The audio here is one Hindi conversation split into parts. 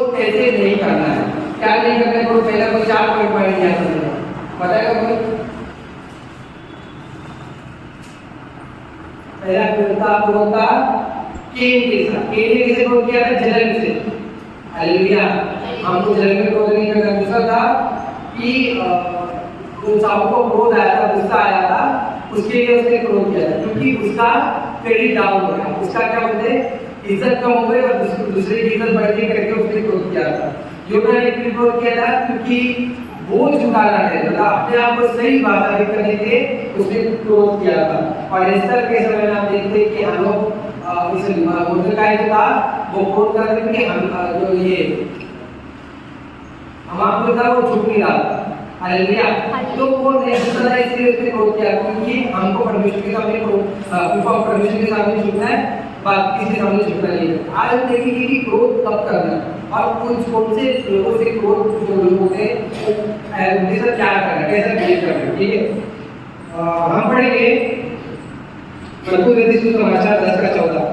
क्रोध कैसे नहीं करना है, क्या नहीं करना है। तो पहले कोई 4 पॉइंट पढ़ लिया तुमने, बताएगा कोई? पहला क्रोध था केन के साथ, केन ने किसे क्रोध किया था? जलन से। हालेलुया, हमको जलन में क्रोध नहीं करना। दूसरा था कि साहब को क्रोध आया था, गुस्सा आया था, उसके लिए उसने क्रोध किया था क्योंकि उसका क्रेडिट डाउन हो गया, उसका क्या बोलते हैं, इज्जत कम हो गई और दूसरे की इज्जत बढ़ती करके उसने क्रोध किया था। योना ने क्रोध किया था क्योंकि बोझ उठाना है, मतलब अपने आप को सही बात साबित करने के लिए उसने क्रोध किया था। और एस्तर के समय में आप देखते हैं कि हम लोग इस मुर्दकाई जो था वो क्रोध कर रहे थे कि हम जो ये हमारा जो था वो झुक नहीं रहा था। हालेलुया, तो वो नहीं झुकना इसलिए उसने क्रोध किया क्योंकि हमको परमेश्वर के सामने परमेश्वर के सामने झुकना है, बाकी किसी सामने झुकना नहीं है। आज हम देखेंगे कि क्रोध कब करना है और कौन से लोगों से क्रोध जो लोग होते हैं उनके साथ क्या करना है, कैसा बिहेव करना है। ठीक है, हम पढ़ेंगे मरकुस रचित सुसमाचार 10:14।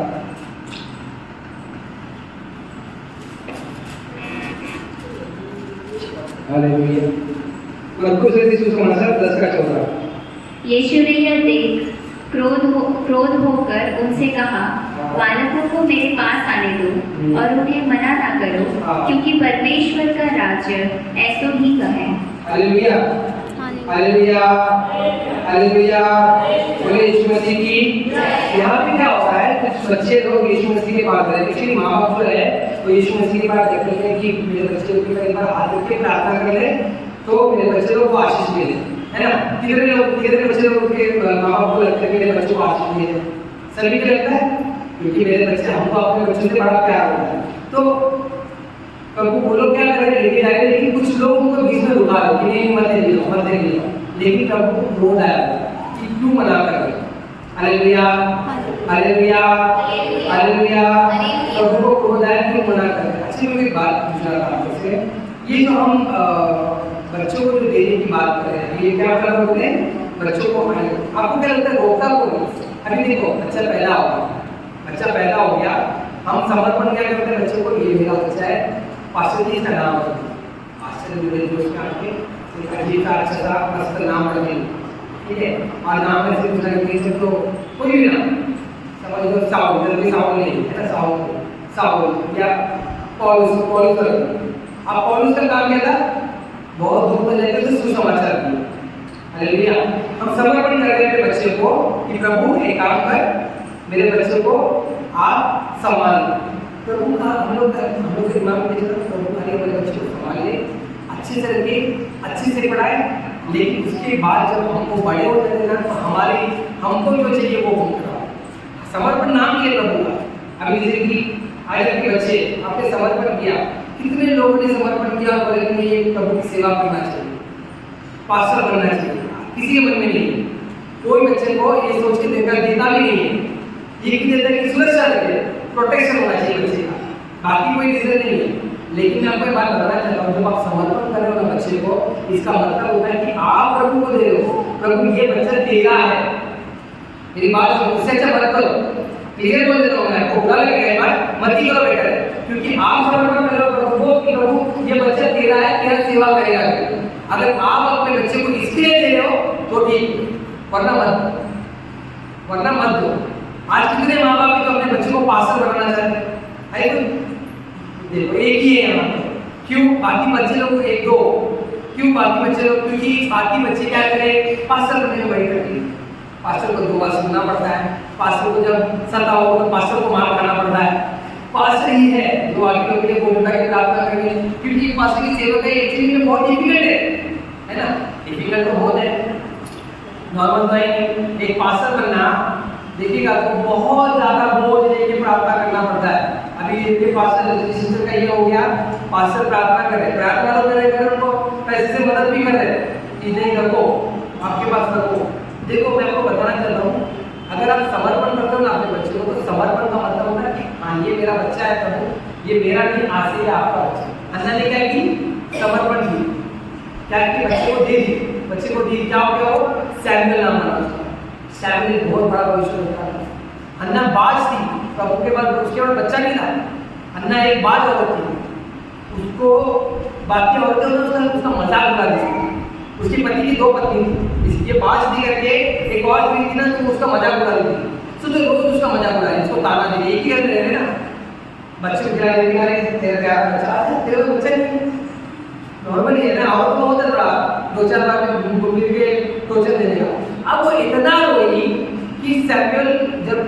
हालेलुया, मरकुस रचित सुसमाचार 10:14। यीशु ने यह देख क्रोध होकर उनसे कहा, बालकों को मेरे पास आने दो और उन्हें मना ना करो, क्योंकि परमेश्वर का राज्य ऐसो ही का है। हालेलुया, हालेलुया, हालेलुया, बोले यीशु मसीह की। यहाँ पे क्या होता है, कुछ बच्चे लोग यीशु मसीह के पास गए, एक्चुअली माँ बाप जो है वो यीशु मसीह के पास देखते हैं कि मेरे बच्चे को एक बार हाथ रख के प्रार्थना कर ले तो मेरे बच्चे लोग को आशीष मिले, है ना। कितने बच्चे लोग के माँ बाप को लगता है कि मेरे बच्चों को आशीष मिले, सभी को लगता है क्योंकि मेरे बच्चे, हमको अपने बच्चों से बड़ा प्यार होता है। तो प्रभु वो लोग क्या कर रहे हैं, लेके जा रहे हैं, लेकिन कुछ लोग उनको बीच में रुका रहे कि नहीं मत ले, लेकिन प्रभु को क्रोध आया कि क्यों मना कर रहे। हालेलुया, हालेलुया, हालेलुया, प्रभु को क्रोध आया क्यों मना कर रहे। अच्छी मैं एक बात पूछना था आपसे, ये जो हम बच्चों को जो देने की बात कर रहे हैं, ये क्या मतलब होते हैं, बच्चों को आपको क्या लगता है रोकता कौन? अभी देखो बच्चा पैदा हो गया, हम समर्पण क्या करते हैं बच्चों को, ये मेरा बच्चा है, पास्टर जी का नाम है, पास्टर मेरे दोस्त का आके एक अजीब सा अच्छा सा मस्त नाम रख दें, ठीक है। और नाम में से पूछा कि तो कोई भी नाम समझ लो, साउल, जल्दी साउल नहीं है ना, साउल या पौलुस। अब पौलुस का काम क्या था, बहुत दूर तक जाकर सुसमाचार दिया। हालेलुया, हम समर्पण कर रहे हैं बच्चे को कि प्रभु एक काम कर, मेरे बच्चे को आप संभाल। प्रभु का हम लोग दिमाग में प्रभु का मेरे बच्चे को संभाले, अच्छे से रखे, अच्छे से पढ़ाए, लेकिन उसके बाद जब हमको बड़े होते हैं ना तो हमको जो चाहिए वो हम कराओ। समर्पण नाम किया प्रभु का। अभी जैसे कि आज के बच्चे आपने समर्पण किया, कितने लोगों ने समर्पण किया, बोले कि ये प्रभु की सेवा करना चाहिए, पास्टर बनना चाहिए, किसी के मन में नहीं है। कोई बच्चे को ये सोच के देता भी नहीं है, ये कि देता है कि सुरक्षा रखे, प्रोटेक्शन होना चाहिए बच्चे का, बाकी कोई रीजन नहीं है। लेकिन मैं आपको एक बात बताना चाहता हूँ, जब आप समर्पण कर रहे हो ना बच्चे को, इसका मतलब होता है कि आप प्रभु को दे रहे हो, प्रभु ये बच्चा तेरा है। मेरी बात सुनो, इससे अच्छा मत करो, क्लियर बोल देता हूँ मैं आपको, बुरा लगेगा मत ही करो बेटर है, क्योंकि आप समर्पण कर रहे हो प्रभु को कि प्रभु ये बच्चा तेरा है, तेरा सेवा करेगा। अगर आप अपने बच्चे को इसलिए दे रहे हो तो ठीक, वरना मत दो। आज कितने माँ बाप तो अपने बच्चे को पास्टर बनाना चाहते हैं, देखो एक ही है यहाँ पे, क्यों बाकी बच्चे लोग एक दो, क्यों बाकी बच्चे लोग, क्योंकि बाकी बच्चे क्या करें, पास्टर बनने में बड़ी करती है, पास्टर को 2 बार सुनना पड़ता है, पास्टर को जब सताओ तो पास्टर को मार खाना पड़ता है। पास्टर ही है जो आगे लोग के लिए भूमिका की प्रार्थना करेंगे, क्योंकि पास्टर की सेवा का एक्चुअली में बहुत डिफिकल्ट है ना, डिफिकल्ट तो बहुत है, नॉर्मल तो है। एक पास्टर बनना देखिएगा तो बहुत ज्यादा बोझ लेके प्रार्थना करना पड़ता है। अभी ये पास्टर सिस्टर का ये हो गया, पास्टर प्रार्थना करे, प्रार्थना तो करे उनको पैसे से मदद भी कर रहे कि नहीं रखो, आपके पास रखो। देखो मैं आपको बताना चाहता हूँ, अगर आप समर्पण करते हो ना अपने बच्चे को, तो समर्पण का मतलब होता है कि हाँ ये मेरा बच्चा है प्रभु, ये मेरा नहीं, आज से आपका बच्चा। अन्ना ने क्या की, समर्पण की, क्या कि बच्चे को दे दी, बच्चे को दी, क्या हो गया, वो सैमुएल नाम बना उसका। सैमुएल बहुत बड़ा भविष्य होता है। अन्ना बाज थी प्रभु के बाद, उसके बाद बच्चा नहीं था, अन्ना एक बाज औरत थी, उसको बाकी औरतें उसका मजाक उड़ा दी। उसकी पति की 2 पत्नी थी, इसलिए 5 दी करके एक और स्त्री थी ना, तो उसका मजाक उड़ा दी। तो रोज उसका मजाक उड़ाए, उसको ताना दे, एक ही घर में रह रहे ना, बच्चे को खिला रहे, तेरा क्या बच्चा, तेरा बच्चा नहीं, नॉर्मली है ना, औरत को होता है थोड़ा 2-4 बार में घूम फिर के टोचर देने का। अब वो इतना रोई कि सैमुअल जब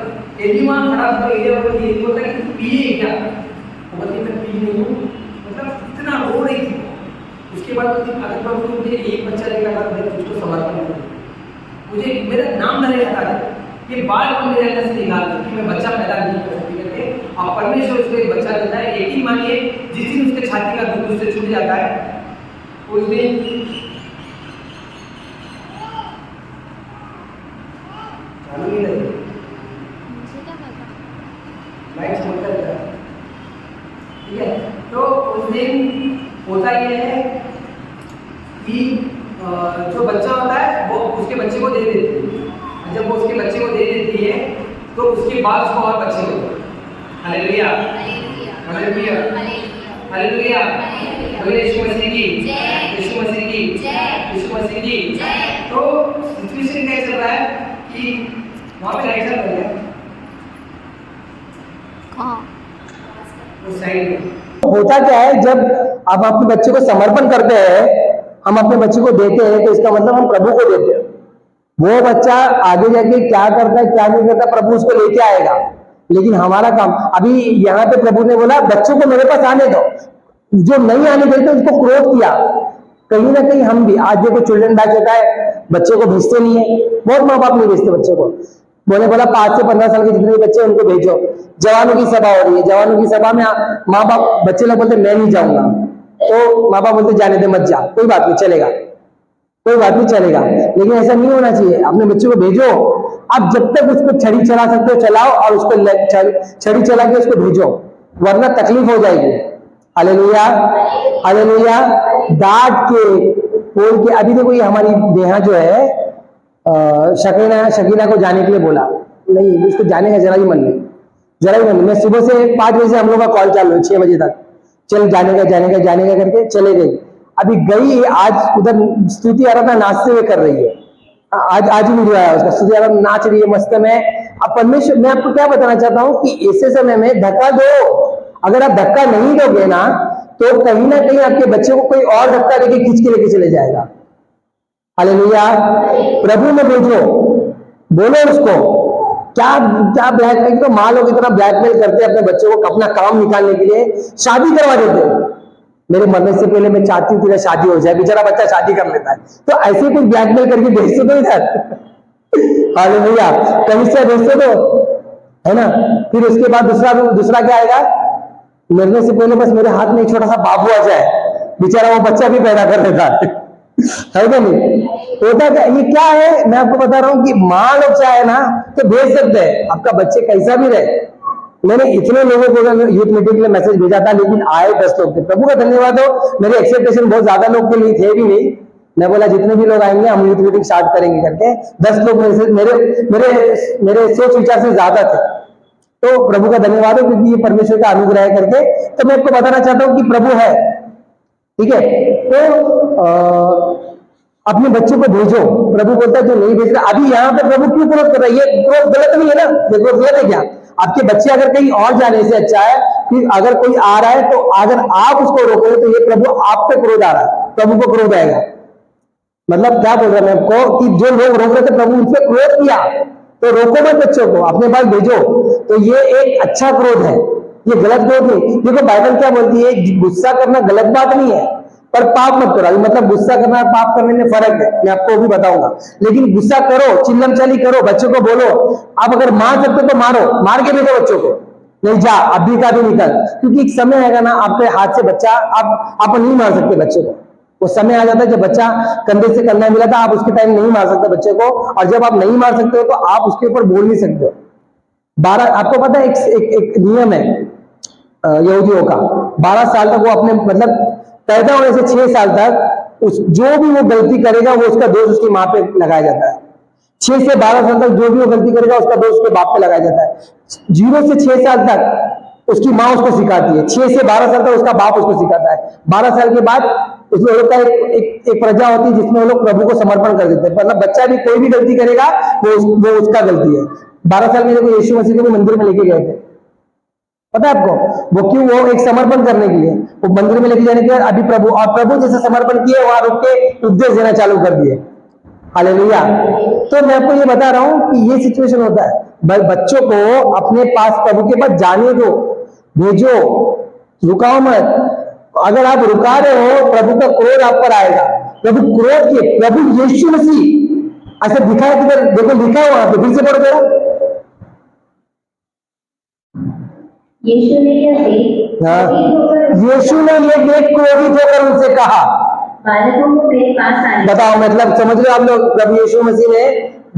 एलीमा खड़ा था, एलिया को ये बोलता है कि पिए क्या, वो बोलती मैं पी नहीं हूँ, मतलब इतना रो रही थी। उसके बाद अगर प्रभु मुझे एक बच्चा लेकर आता मैं उसको समर्पण करूँ, मुझे मेरा नाम न लेता है, ये बार बार मेरे अंदर से निकाल दो कि मैं बच्चा पैदा नहीं कर सकती करके, और परमेश्वर उसको एक बच्चा देता है। एक ही मानिए जिस दिन उसके छाती का दूध उससे छूट जाता है, उस दिन चालू नहीं रही लाइट चमकता रहता है, ठीक है। तो उस दिन होता ये है कि जो बच्चा होता है वो उसके बच्चे को दे देती है। जब वो उसके बच्चे को दे देती है तो उसके बाद उसको और बच्चे होते हैं। हालेलुया, हालेलुया, हालेलुया, यीशु मसीह की जय, यीशु मसीह की जय, यीशु मसीह की जय। तो सिचुएशन क्या चल रहा है कि वहाँ पे लाइट चल रही है उस साइड में। होता क्या है, जब आप अपने बच्चे को समर्पण करते हैं, हम अपने बच्चे को देते हैं, तो इसका मतलब हम प्रभु को देते हैं। वो बच्चा आगे जाके क्या करता है क्या नहीं करता प्रभु उसको लेके आएगा, लेकिन हमारा काम अभी यहाँ पे प्रभु ने बोला बच्चों को मेरे पास आने दो, जो नहीं आने देते उसको क्रोध किया। कहीं ना कहीं हम भी आज देखो चिल्ड्रन बैच होता है, बच्चे को भेजते नहीं है, बहुत माँ बाप नहीं भेजते बच्चे को। बोला 5 से 15 साल के जितने बच्चे उनको भेजो। जवानों की सभा हो रही है, जवानों की सभा में माँ बाप बच्चे लोग बोलते मैं नहीं जाऊंगा, तो माँ बाप बोलते जाने दे मत जा, कोई बात नहीं चलेगा, कोई बात नहीं चलेगा। लेकिन ऐसा नहीं होना चाहिए, अपने बच्चे को भेजो। आप जब तक उसको छड़ी चला सकते हो चलाओ, और उसको छड़ी चला के उसको भेजो, वरना तकलीफ हो जाएगी। Hallelujah, hallelujah. डांट के बोल के, अभी देखो ये हमारी नेहा जो है शकीना को जाने के लिए बोला, नहीं उसको जाने का जरा ही मन नहीं, जरा ही मन नहीं। मैं सुबह से 5 बजे से हम लोग का कॉल चालू है, 6 बजे तक, चल जाने का करके चले गई। अभी गई, आज उधर स्तुति आराधना नाचते हुए कर रही है, आज ही वीडियो आया उसका, स्तुति आराधना नाच रही है मस्त में। अब परमेश्वर, मैं आपको क्या बताना चाहता हूँ कि ऐसे समय में धक्का दो। अगर आप धक्का नहीं दोगे ना, तो कहीं ना कहीं आपके बच्चे को कोई और धक्का देके खींच के लेके चले जाएगा। हालेलुया, प्रभु में भेजो, बोलो उसको। क्या क्या ब्लैकमेल, तो माँ लोग इतना ब्लैकमेल करते हैं अपने बच्चों को अपना काम निकालने के लिए, शादी करवा देते हैं। मेरे मरने से पहले मैं चाहती हूँ तेरा शादी हो जाए, बेचारा बच्चा शादी कर लेता है, तो ऐसे कुछ ब्लैकमेल करके भेजते तो इधर। हालेलुया, कहीं से भेजते तो है ना। फिर उसके बाद दूसरा क्या आएगा, मरने से पहले बस मेरे हाथ में एक छोटा सा बाबू आ जाए, बेचारा वो बच्चा भी पैदा कर लेता है क्या नहीं होता क्या? ये क्या है, मैं आपको बता रहा हूँ कि माँ लोग चाहे ना तो भेज सकते हैं, आपका बच्चे कैसा भी रहे। मैंने इतने लोगों को यूथ मीटिंग के लिए मैसेज भेजा था, लेकिन आए 10 लोग थे। प्रभु का धन्यवाद हो, मेरे एक्सेप्टेशन बहुत ज्यादा लोग के लिए थे भी नहीं। मैं बोला जितने भी लोग आएंगे हम यूथ मीटिंग स्टार्ट करेंगे करके, 10 लोग मेरे सोच विचार से ज्यादा थे। तो प्रभु का धन्यवाद हो, क्योंकि ये परमेश्वर का अनुग्रह है करके। तो मैं आपको बताना चाहता हूँ कि प्रभु है, ठीक है। तो अपने बच्चों को भेजो, प्रभु बोलता है जो नहीं भेज रहा। अभी यहाँ पे प्रभु क्यों क्रोध कर रहा है? ये क्रोध गलत नहीं है ना, ये क्रोध गलत है क्या? आपके बच्चे अगर कहीं और जाने से अच्छा है कि अगर कोई आ रहा है, तो अगर आप उसको रोकोगे तो ये प्रभु आप पे क्रोध आ रहा है, प्रभु को क्रोध आएगा। मतलब क्या बोल रहा है मैं आपको कि जो लोग रोक रहे थे प्रभु उनसे क्रोध किया, तो रोको मत बच्चों को, अपने पास भेजो। तो ये एक अच्छा क्रोध है, ये गलत क्रोध नहीं। देखो बाइबल क्या बोलती है, गुस्सा करना गलत बात नहीं है, पर पाप मत करो। मतलब गुस्सा करना और पाप करने में फर्क है, मैं आपको भी बताऊंगा। लेकिन गुस्सा करो, चिल्लम चाली करो, बच्चों को बोलो। आप अगर मार सकते तो मारो, मार के भेजो बच्चों को, नहीं जा अभी का भी निकल, क्योंकि एक समय आएगा ना आपके हाथ से बच्चा, आप नहीं मार सकते बच्चे को। वो समय आ जाता है जब बच्चा कंधे से कंधा मिला था, आप उसके टाइम नहीं मार सकते बच्चे को, और जब आप नहीं मार सकते हो तो आप उसके ऊपर बोल नहीं सकते हो। 12, आपको पता है एक नियम है यहूदियों का, 12 साल तक वो अपने मतलब पैदा होने से 6 साल तक जो भी वो गलती करेगा वो उसका दोष उसकी माँ पे लगाया जाता है। 6 से 12 साल तक जो भी वो गलती करेगा उसका दोष उसके बाप पे लगाया जाता है। 0 से 6 साल तक उसकी माँ उसको सिखाती है, 6 से 12 साल तक उसका बाप उसको सिखाता है, 12 साल के बाद उसमें लोग का एक प्रजा होती है जिसमें वो लोग प्रभु को समर्पण कर देते हैं। मतलब बच्चा भी कोई भी गलती करेगा वो उसका गलती है। 12 साल में देखो यीशु मसीह को भी मंदिर में लेके गए थे, पता है आपको वो क्यों? वो एक समर्पण करने के लिए, वो मंदिर में लेके जाने के बाद अभी प्रभु जैसे समर्पण किए वहां रुक के उपदेश देना चालू कर दिए। हालेलुया। तो मैं आपको ये बता रहा हूं कि ये सिचुएशन होता है, बच्चों को अपने पास प्रभु के पास जाने दो, भेजो, रुकाओ मत। अगर आप रुका रहे हो प्रभु का क्रोध आप पर आएगा। प्रभु क्रोध के प्रभु यीशु मसीह ऐसा दिखाया किधर? देखो लिखा है वहां पे, फिर से पढ़ो जरा। यीशु ने यह देख यीशु ने ये देख क्रोधित होकर उनसे कहा, बालकों को मेरे पास आने। बताओ मतलब समझ लो आप लोग, प्रभु यीशु मसीह ने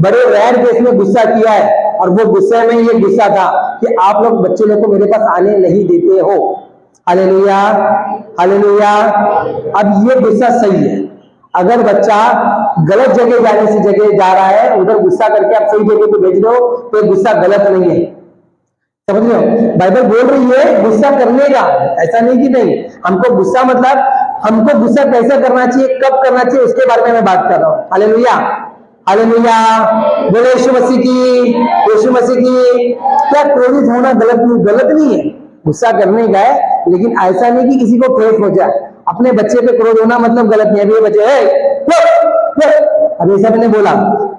बड़े रैर केस में गुस्सा किया है, और वो गुस्से में ये गुस्सा था कि आप लोग बच्चे लोग को मेरे पास आने नहीं देते हो। Hallelujah, hallelujah. अब ये गुस्सा सही है, अगर बच्चा गलत जगह जाने से जगह जा रहा है, उधर गुस्सा करके आप सही जगह पे भेज रहे हो, तो ये गुस्सा गलत नहीं है। समझ लो, बाइबल बोल रही है गुस्सा करने का, ऐसा नहीं कि नहीं। हमको गुस्सा मतलब हमको गुस्सा कैसा करना चाहिए, कब करना चाहिए, उसके बारे में मैं बात कर रहा हूँ। Hallelujah, hallelujah. बोले यीशु मसीह की, यीशु मसीह की। क्या क्रोधित होना गलत नहीं है, गुस्सा करने का है, लेकिन ऐसा नहीं कि किसी को ठेस हो जाए। अपने बच्चे पे क्रोध होना मतलब गलत नहीं है। अभी ये बच्चे अभी ऐसा मैंने बोला,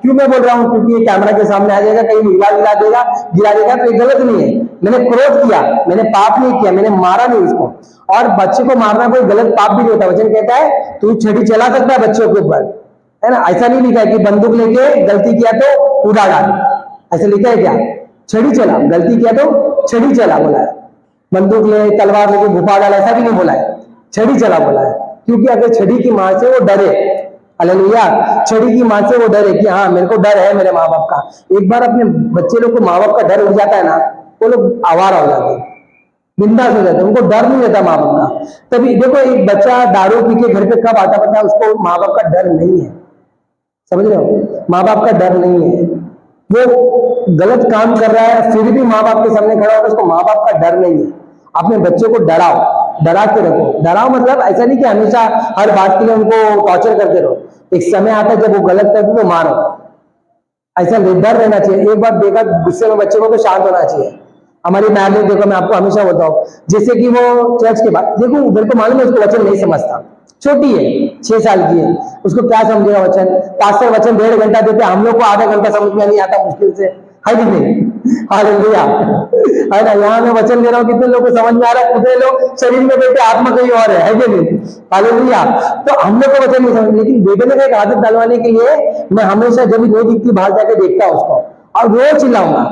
क्यों मैं बोल रहा हूँ? क्योंकि ये कैमरा के सामने आ जाएगा, कहीं हिला देगा, गिरा देगा, तो ये गलत नहीं है। मैंने क्रोध किया, मैंने पाप नहीं किया, मैंने मारा नहीं इसको। और बच्चे को मारना कोई गलत पाप भी नहीं होता। वचन कहता है तू छड़ी चला सकता है बच्चों के ऊपर, है ना? ऐसा नहीं लिखा है कि बंदूक लेके गलती किया तो उड़ा डाल, ऐसा लिखा है क्या? छड़ी चला, गलती किया तो छड़ी चला बोला है। बंदूक ले, तलवार लेके घुपा डाला, ऐसा भी नहीं बोला है, छड़ी चला बोला है। क्योंकि अगर छड़ी की मां से वो डरे, हालेलुया, छड़ी की मां से वो डरे कि हाँ मेरे को डर है मेरे माँ बाप का। एक बार अपने बच्चे लोग को माँ बाप का डर उठ जाता है ना, वो लोग आवारा हो जाते हैं, बिंदास हो जाते हैं, उनको डर नहीं रहता माँ बाप का। तभी देखो एक बच्चा दारू पी के घर पे कब आता पता है? उसको माँ बाप का डर नहीं है। समझ रहे हो? माँ बाप का डर नहीं है, वो गलत काम कर रहा है फिर भी माँ बाप के सामने खड़ा होता है, उसको माँ बाप का डर नहीं है। अपने बच्चे को डराओ, डरा के रखो। डराओ मतलब ऐसा नहीं कि हमेशा हर बात के लिए उनको टॉर्चर करते रहो। एक समय आता है जब वो गलत करते तो मारो, ऐसा डर रहना चाहिए। एक बार देखा गुस्से में बच्चे को तो शांत होना चाहिए। हमारी मैम ने देखो, मैं आपको हमेशा बताऊं, जैसे कि वो चर्च के बाद देखो, उधर को मालूम है उसको वचन नहीं समझता, छोटी है, 6 साल की है, उसको क्या समझेगा वचन? पास्टर वचन 1.5 घंटा देते, हम लोग को आधा घंटा समझ में नहीं आता मुश्किल से, है कि नहीं? हालेलुया, है ना? यहाँ मैं वचन दे रहा हूँ, कितने लोग को समझ में आ रहा है? कितने लोग शरीर में बैठे आत्मा कहीं और है कि नहीं? हालेलुया। तो हम लोग को वचन नहीं समझ, लेकिन बेटे ने एक आदत डालवाने के लिए मैं हमेशा जब भी नहीं दिखती बाहर जाके देखता हूँ उसको, और रोज चिल्लाऊंगा,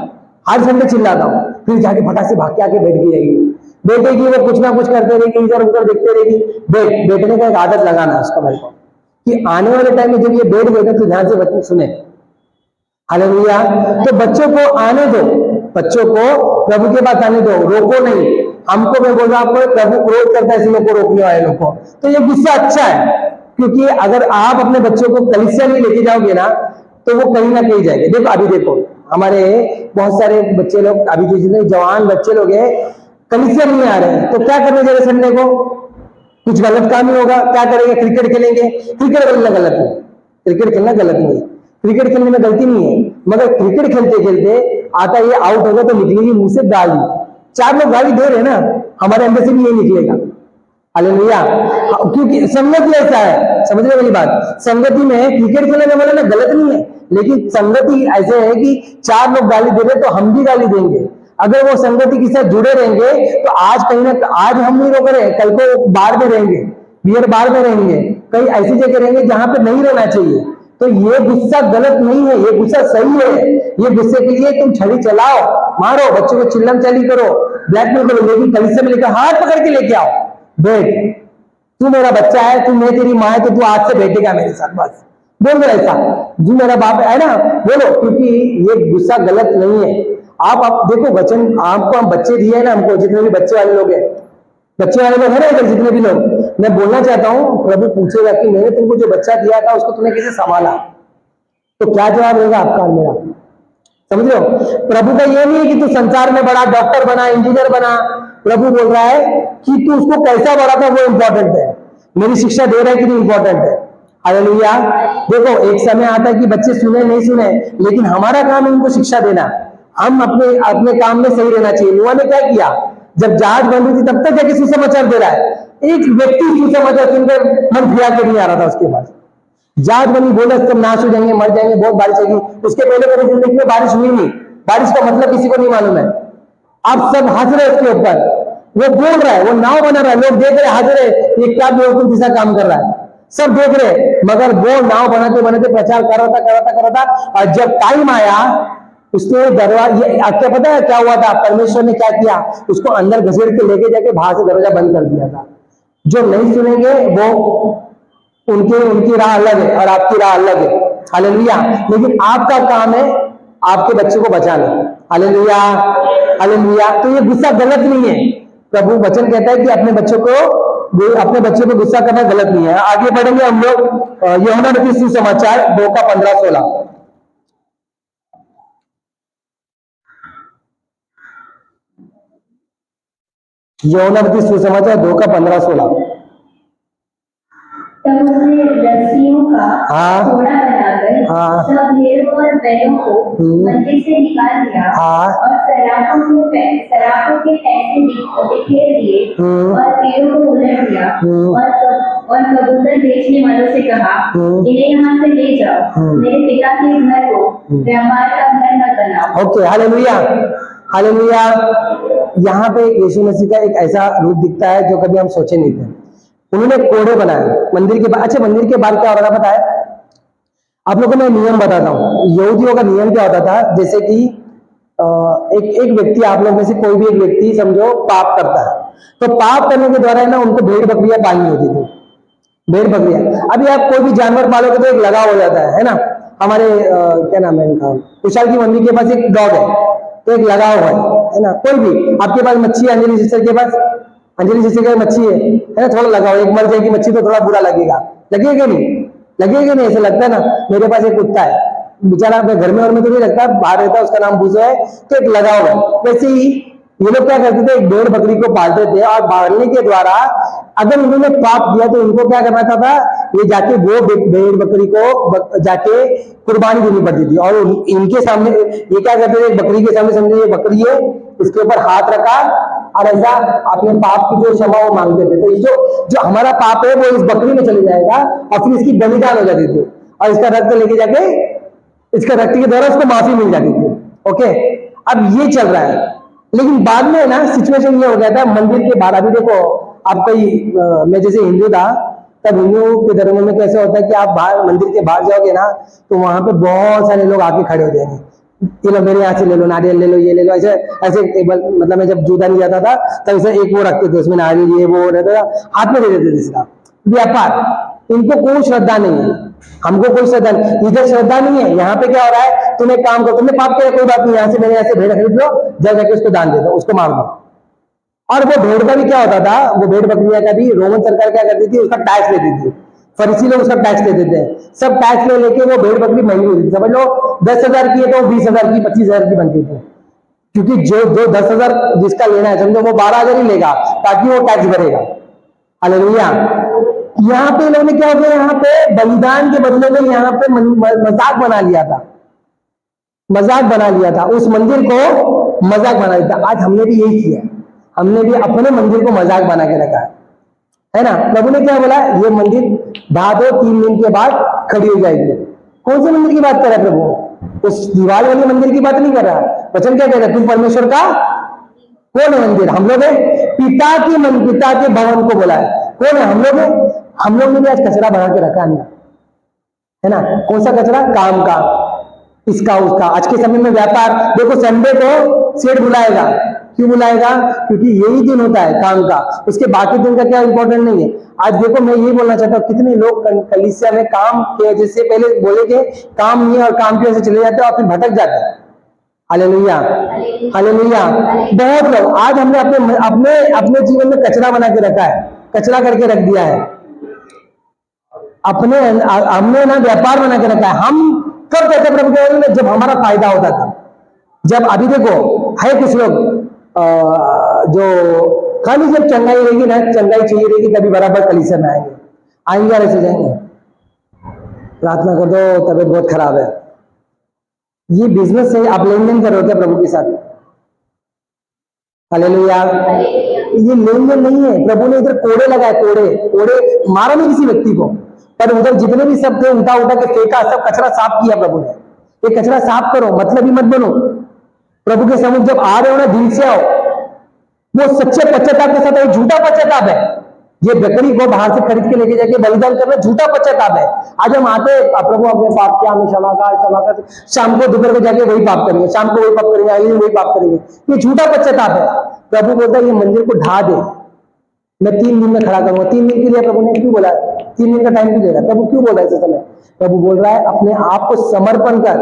हर संडे चिल्लाता हूँ, फिर जाके फटाक से भाग के आके बैठ जाएगी, बैठेगी, वो कुछ ना कुछ करते रहेगी, इधर उधर देखते रहेगी। बैठने का एक आदत लगाना उसको मेरे को, कि आने वाले टाइम में जब ये बैठ गए तो ध्यान से बच्चे सुने। हालेलुया। तो बच्चों को आने दो, बच्चों को प्रभु के पास आने दो, रोको नहीं। हमको मैं बोल रहा हूं, आपको प्रभु क्रोध करता है ऐसे लोग को, रोकने वाले लोग को। तो ये गुस्सा अच्छा है, क्योंकि अगर आप अपने बच्चों को कलीसिया में लेके जाओगे ना, तो वो कहीं ना कहीं जाएंगे। देखो अभी देखो हमारे बहुत सारे बच्चे लोग, अभी जो जितने जवान बच्चे लोग हैं कलीसिया नहीं आ रहे हैं, तो क्या करने जा रहे संडे को? कुछ गलत काम ही होगा, क्या करेंगे? क्रिकेट खेलेंगे। क्रिकेट खेलना गलत नहीं, क्रिकेट खेलना गलत नहीं है, क्रिकेट खेलने में गलती नहीं है, मगर क्रिकेट खेलते खेलते आता ये आउट होगा तो निकलेगी मुंह से गाली। 4 लोग गाली दे रहे हैं ना, हमारे अंदर से भी ये निकलेगा। हालेलुया। क्योंकि संगति ऐसा है, समझ रहे मेरी बात? संगति में क्रिकेट खेलने वाला ना गलत नहीं है, लेकिन संगति ऐसे है कि 4 लोग गाली दे रहे तो हम भी गाली देंगे। अगर वो संगति के साथ जुड़े रहेंगे तो आज कहीं ना, आज हम नहीं रोक रहे, कल को बार में रहेंगे, बियर बार में रहेंगे, कहीं ऐसी जगह रहेंगे जहां पे नहीं रहना चाहिए। तो ये गुस्सा गलत नहीं है, ये गुस्सा सही है। ये गुस्से के लिए तुम छड़ी चलाओ, मारो, बच्चों को चिल्लम चली करो, ब्लैकमेल करो, लेकिन कलीसिया में लेकर हाथ पकड़ के लेके आओ, बैठ, तू मेरा बच्चा है, तू मैं तेरी माँ है, तो तू आज से बैठेगा मेरे साथ, बस बोल दो ऐसा, तू मेरा बाप है ना, बोलो, क्योंकि ये गुस्सा गलत नहीं है। आप देखो वचन आपको हम बच्चे दिए हैं ना, हमको जितने भी बच्चे वाले लोग हैं, बच्चे वाले लोग है ना, जितने भी लोग, मैं बोलना चाहता हूँ, प्रभु पूछेगा कि मैंने तुमको जो बच्चा दिया था उसको तुमने कैसे संभाला, तो क्या जवाब रहेगा आपका मेरा? समझ लो, प्रभु का ये नहीं है कि तू संसार में बड़ा डॉक्टर बना, इंजीनियर बना, प्रभु बोल रहा है कि तू उसको कैसा बढ़ाता वो इंपॉर्टेंट है, मेरी शिक्षा दे रहा है कि नहीं इंपॉर्टेंट है। हालेलुया। देखो एक समय आता है कि बच्चे सुने नहीं सुने, लेकिन हमारा काम है उनको शिक्षा देना। हम अपने अपने काम में सही रहना चाहिए। नूह ने क्या किया, जब जहाज बन रही थी तब तक जाके सुसमाचार दे रहा है। एक व्यक्ति सुसमाचार सुनकर मन फिरा के नहीं आ रहा था उसके पास। जहाज बनी, बोला सब नाश हो जाएंगे, मर जाएंगे, बहुत बारिश होगी। उसके पहले कभी जिंदगी में बारिश हुई नहीं, बारिश का मतलब किसी को नहीं मालूम है। आप सब हंस रहे उसके ऊपर, वो बोल रहा है, वो नाव बना रहा है, लोग देख रहे हंस रहे, ये क्या बेवकूफ जैसा काम कर रहा है, सब देख रहे, मगर वो नाव बनाते बनाते प्रचार कर रहा था। और जब टाइम आया उसने दरवाजा, क्या पता है क्या हुआ था, परमेश्वर ने क्या किया, उसको अंदर घसीट के लेके जाके बाहर से दरवाजा बंद कर दिया था। जो नहीं सुनेंगे वो उनकी राह अलग है और आपकी राह अलग है। हालेलुया। लेकिन आपका काम है आपके बच्चे को बचाना। Hallelujah, hallelujah. तो ये गुस्सा गलत नहीं है। प्रभु वचन कहता है कि अपने बच्चों को गुस्सा करना गलत नहीं है। आगे बढ़ेंगे हम लोग यूहन्ना रचित सुसमाचार 2:15-16। यूहन्ना रचित सुसमाचार 2:15-16। तब उसने रस्सियों का हाँ। घोड़ा बनाकर हाँ। सब भेड़ों और बैलों को मंदिर से निकाल दिया हाँ। और सरापों के पैसे बिखेर दिए और पेड़ों को उलट दिया और कबूतर बेचने वालों से कहा, इन्हें यहाँ से ले जाओ, मेरे पिता के घर को व्यापार का घर न बनाओ। Okay, hallelujah, hallelujah. यहाँ पे यीशु मसीह का एक ऐसा रूप दिखता है जो कभी हम सोचे नहीं थे। उन्होंने कोड़े बनाए मंदिर के बाहर। अच्छा, मंदिर के बाहर क्या हो रहा था पता है? आप लोगों को मैं नियम बताता हूँ। यहूदियों का नियम क्या होता था, जैसे कि एक व्यक्ति, आप लोग में से कोई भी एक व्यक्ति समझो पाप करता है, तो पाप करने के द्वारा ना उनको भेड़ बकरियां पालनी होती थी। भेड़ बकरियां, अभी आप कोई भी जानवर पालोगे तो एक लगाव हो जाता है ना। हमारे क्या नाम है इनका, कुशाल की मम्मी के पास एक डॉग है, तो एक लगाव है ना। कोई भी आपके पास मच्छी है, अंजलि सिस्टर के पास अंजलि जैसे कि मच्छी है ना, थोड़ा लगाओ। एक मर जाएगी मच्छी तो थोड़ा बुरा लगेगा, लगेगा नहीं? लगेगा नहीं? ऐसा लगता है ना। मेरे पास एक कुत्ता है, बेचारा अपने घर में और में तो नहीं लगता, बाहर रहता है, उसका नाम भूसो है, तो एक लगाओ है। वैसे ही ये लोग क्या करते थे, एक भेड़ बकरी को पालते थे और पालने के द्वारा अगर उन्होंने पाप किया तो उनको क्या करना था, ये जाके वो भेड़ बकरी को जाके कुर्बानी देनी पड़ती थी। और इनके सामने ये क्या करते थे, बकरी के सामने, समझे ये बकरी है, इसके ऊपर हाथ रखा और ऐसा अपने पाप की जो क्षमा वो मांगते थे। तो ये जो हमारा पाप है वो इस बकरी में चले जाएगा और फिर इसकी बलिदान हो जाती थी और इसका रक्त लेके जाके इसका रक्त के द्वारा उसको माफी मिल जाती थी। ओके, अब ये चल रहा है। लेकिन बाद में ना सिचुएशन ये हो गया था मंदिर के बाहर। अभी देखो आप कोई मैं जैसे हिंदू था, तब हिंदू के धर्म में कैसे होता है कि आप बाहर मंदिर के बाहर जाओगे ना तो वहां पे बहुत सारे लोग आके खड़े हो जाएंगे, ये लो मेरे यहाँ से ले लो, नारियल ले लो, ये ले लो, ऐसे ऐसे टेबल। मतलब मैं जब जूता नहीं जाता था तब ऐसे एक वो रखते थे, उसमें नारियल ये वो रहता था, हाथ में दे देते थे। इसका व्यापार, इनको कोई श्रद्धा नहीं है, हमको कोई श्रद्धा नहीं, इधर श्रद्धा नहीं है। यहाँ पे क्या हो रहा है, तुम एक काम करो, तुमने पाप किया कोई बात नहीं, यहाँ से मेरे यहाँ से भेड़ खरीद लो, जब जाके उसको दान दे दो, उसको मार दो। और वो भेड़ का भी क्या होता था, वो भेड़ बकरियां का भी रोमन सरकार क्या करती थी, उसका टैक्स लेती थी। फरीसी लोग उसका टैक्स लेते थे, सब टैक्स ले लेके वो भेड़ बकरी महंगी होती थी। समझ लो 10,000 की है तो 20,000 की 25,000 की बनती थी, क्योंकि जो 10,000 जिसका लेना है समझो वो 12,000 ही लेगा ताकि वो टैक्स भरेगा। हालेलुया। यहाँ पे लोगों ने क्या हो गया, यहाँ पे बलिदान के बदले में यहाँ पे मजाक बना लिया था, मजाक बना लिया था, उस मंदिर को मजाक बना लिया था। आज हमने भी यही किया, हमने भी अपने मंदिर को मजाक बना के रखा है ना। प्रभु ने क्या बोला, ये मंदिर ढा दो, 3 दिन के बाद खड़ी हो जाएगी। कौन से मंदिर की बात कर रहा है प्रभु? उस दीवार वाले मंदिर की बात नहीं कर रहा। वचन क्या कह रहा है, तुम परमेश्वर का कौन है मंदिर? हम लोग है। पिता के भवन को बोला है, कौन है? हम लोग है। हम लोग ने भी आज कचरा बना के रखा है ना। कौन सा कचरा? काम का, इसका उसका। आज के समय में व्यापार देखो, संडे को सेठ बुलाएगा, क्यों बुलाएगा? क्योंकि यही दिन होता है काम का, उसके बाकी दिन का क्या इंपॉर्टेंट नहीं है। आज देखो मैं ये बोलना चाहता हूँ, कितने लोग कलीसिया में काम के वजह से, पहले बोले कि काम नहीं है और काम की वजह से चले जाते हैं और फिर भटक जाते हैं। Hallelujah, hallelujah. बहुत लोग आज हमने अपने जीवन में कचरा बना के रखा है, कचरा करके रख दिया है, हमने ना व्यापार बना के रखा है। हम कब कहते प्रभु के, जब हमारा फायदा होता था। जब अभी देखो है कुछ लोग जो खाली जब चंगाई रहेगी ना, चंगाई चाहिए रहेगी, तभी बराबर कलीसिया में आएंगे और ऐसे जाएंगे, प्रार्थना कर दो तबीयत बहुत खराब है। ये बिजनेस है, आप लेन देन कर रहे हो क्या प्रभु के साथ? हालेलुया। ये लेन देन नहीं है। प्रभु ने इधर कोड़े लगाए, कोड़े मारा नहीं किसी व्यक्ति को, पर उधर जितने भी सब थे उठा के फेंका, सब कचरा साफ किया प्रभु ने। ये कचरा साफ करो, मतलब ही मत बनो। प्रभु के सम्मुख जब आ रहे हो ना, दिल से आओ। वो सच्चे पश्चाताप के साथ, एक झूठा पश्चाताप है। ये बकरी को बाहर से खरीद के लेके जाके बलिदान करना झूठा पश्चाताप है। आज हम आते, प्रभु अपने पाप किया, हमें क्षमा कर, शाम को दोपहर को जाके वही पाप करेंगे, शाम को वही पाप करेंगे, आगे वही पाप करेंगे। ये झूठा पश्चाताप है। प्रभु बोलता है ये मंदिर को ढा दे, मैं 3 दिन में खड़ा करूंगा। 3 दिन के लिए प्रभु ने क्यों बोला? 3 दिन का टाइम क्यों दे रहा है? प्रभु क्यों बोल रहा है इस समय? प्रभु बोल रहा है अपने आप को समर्पण कर,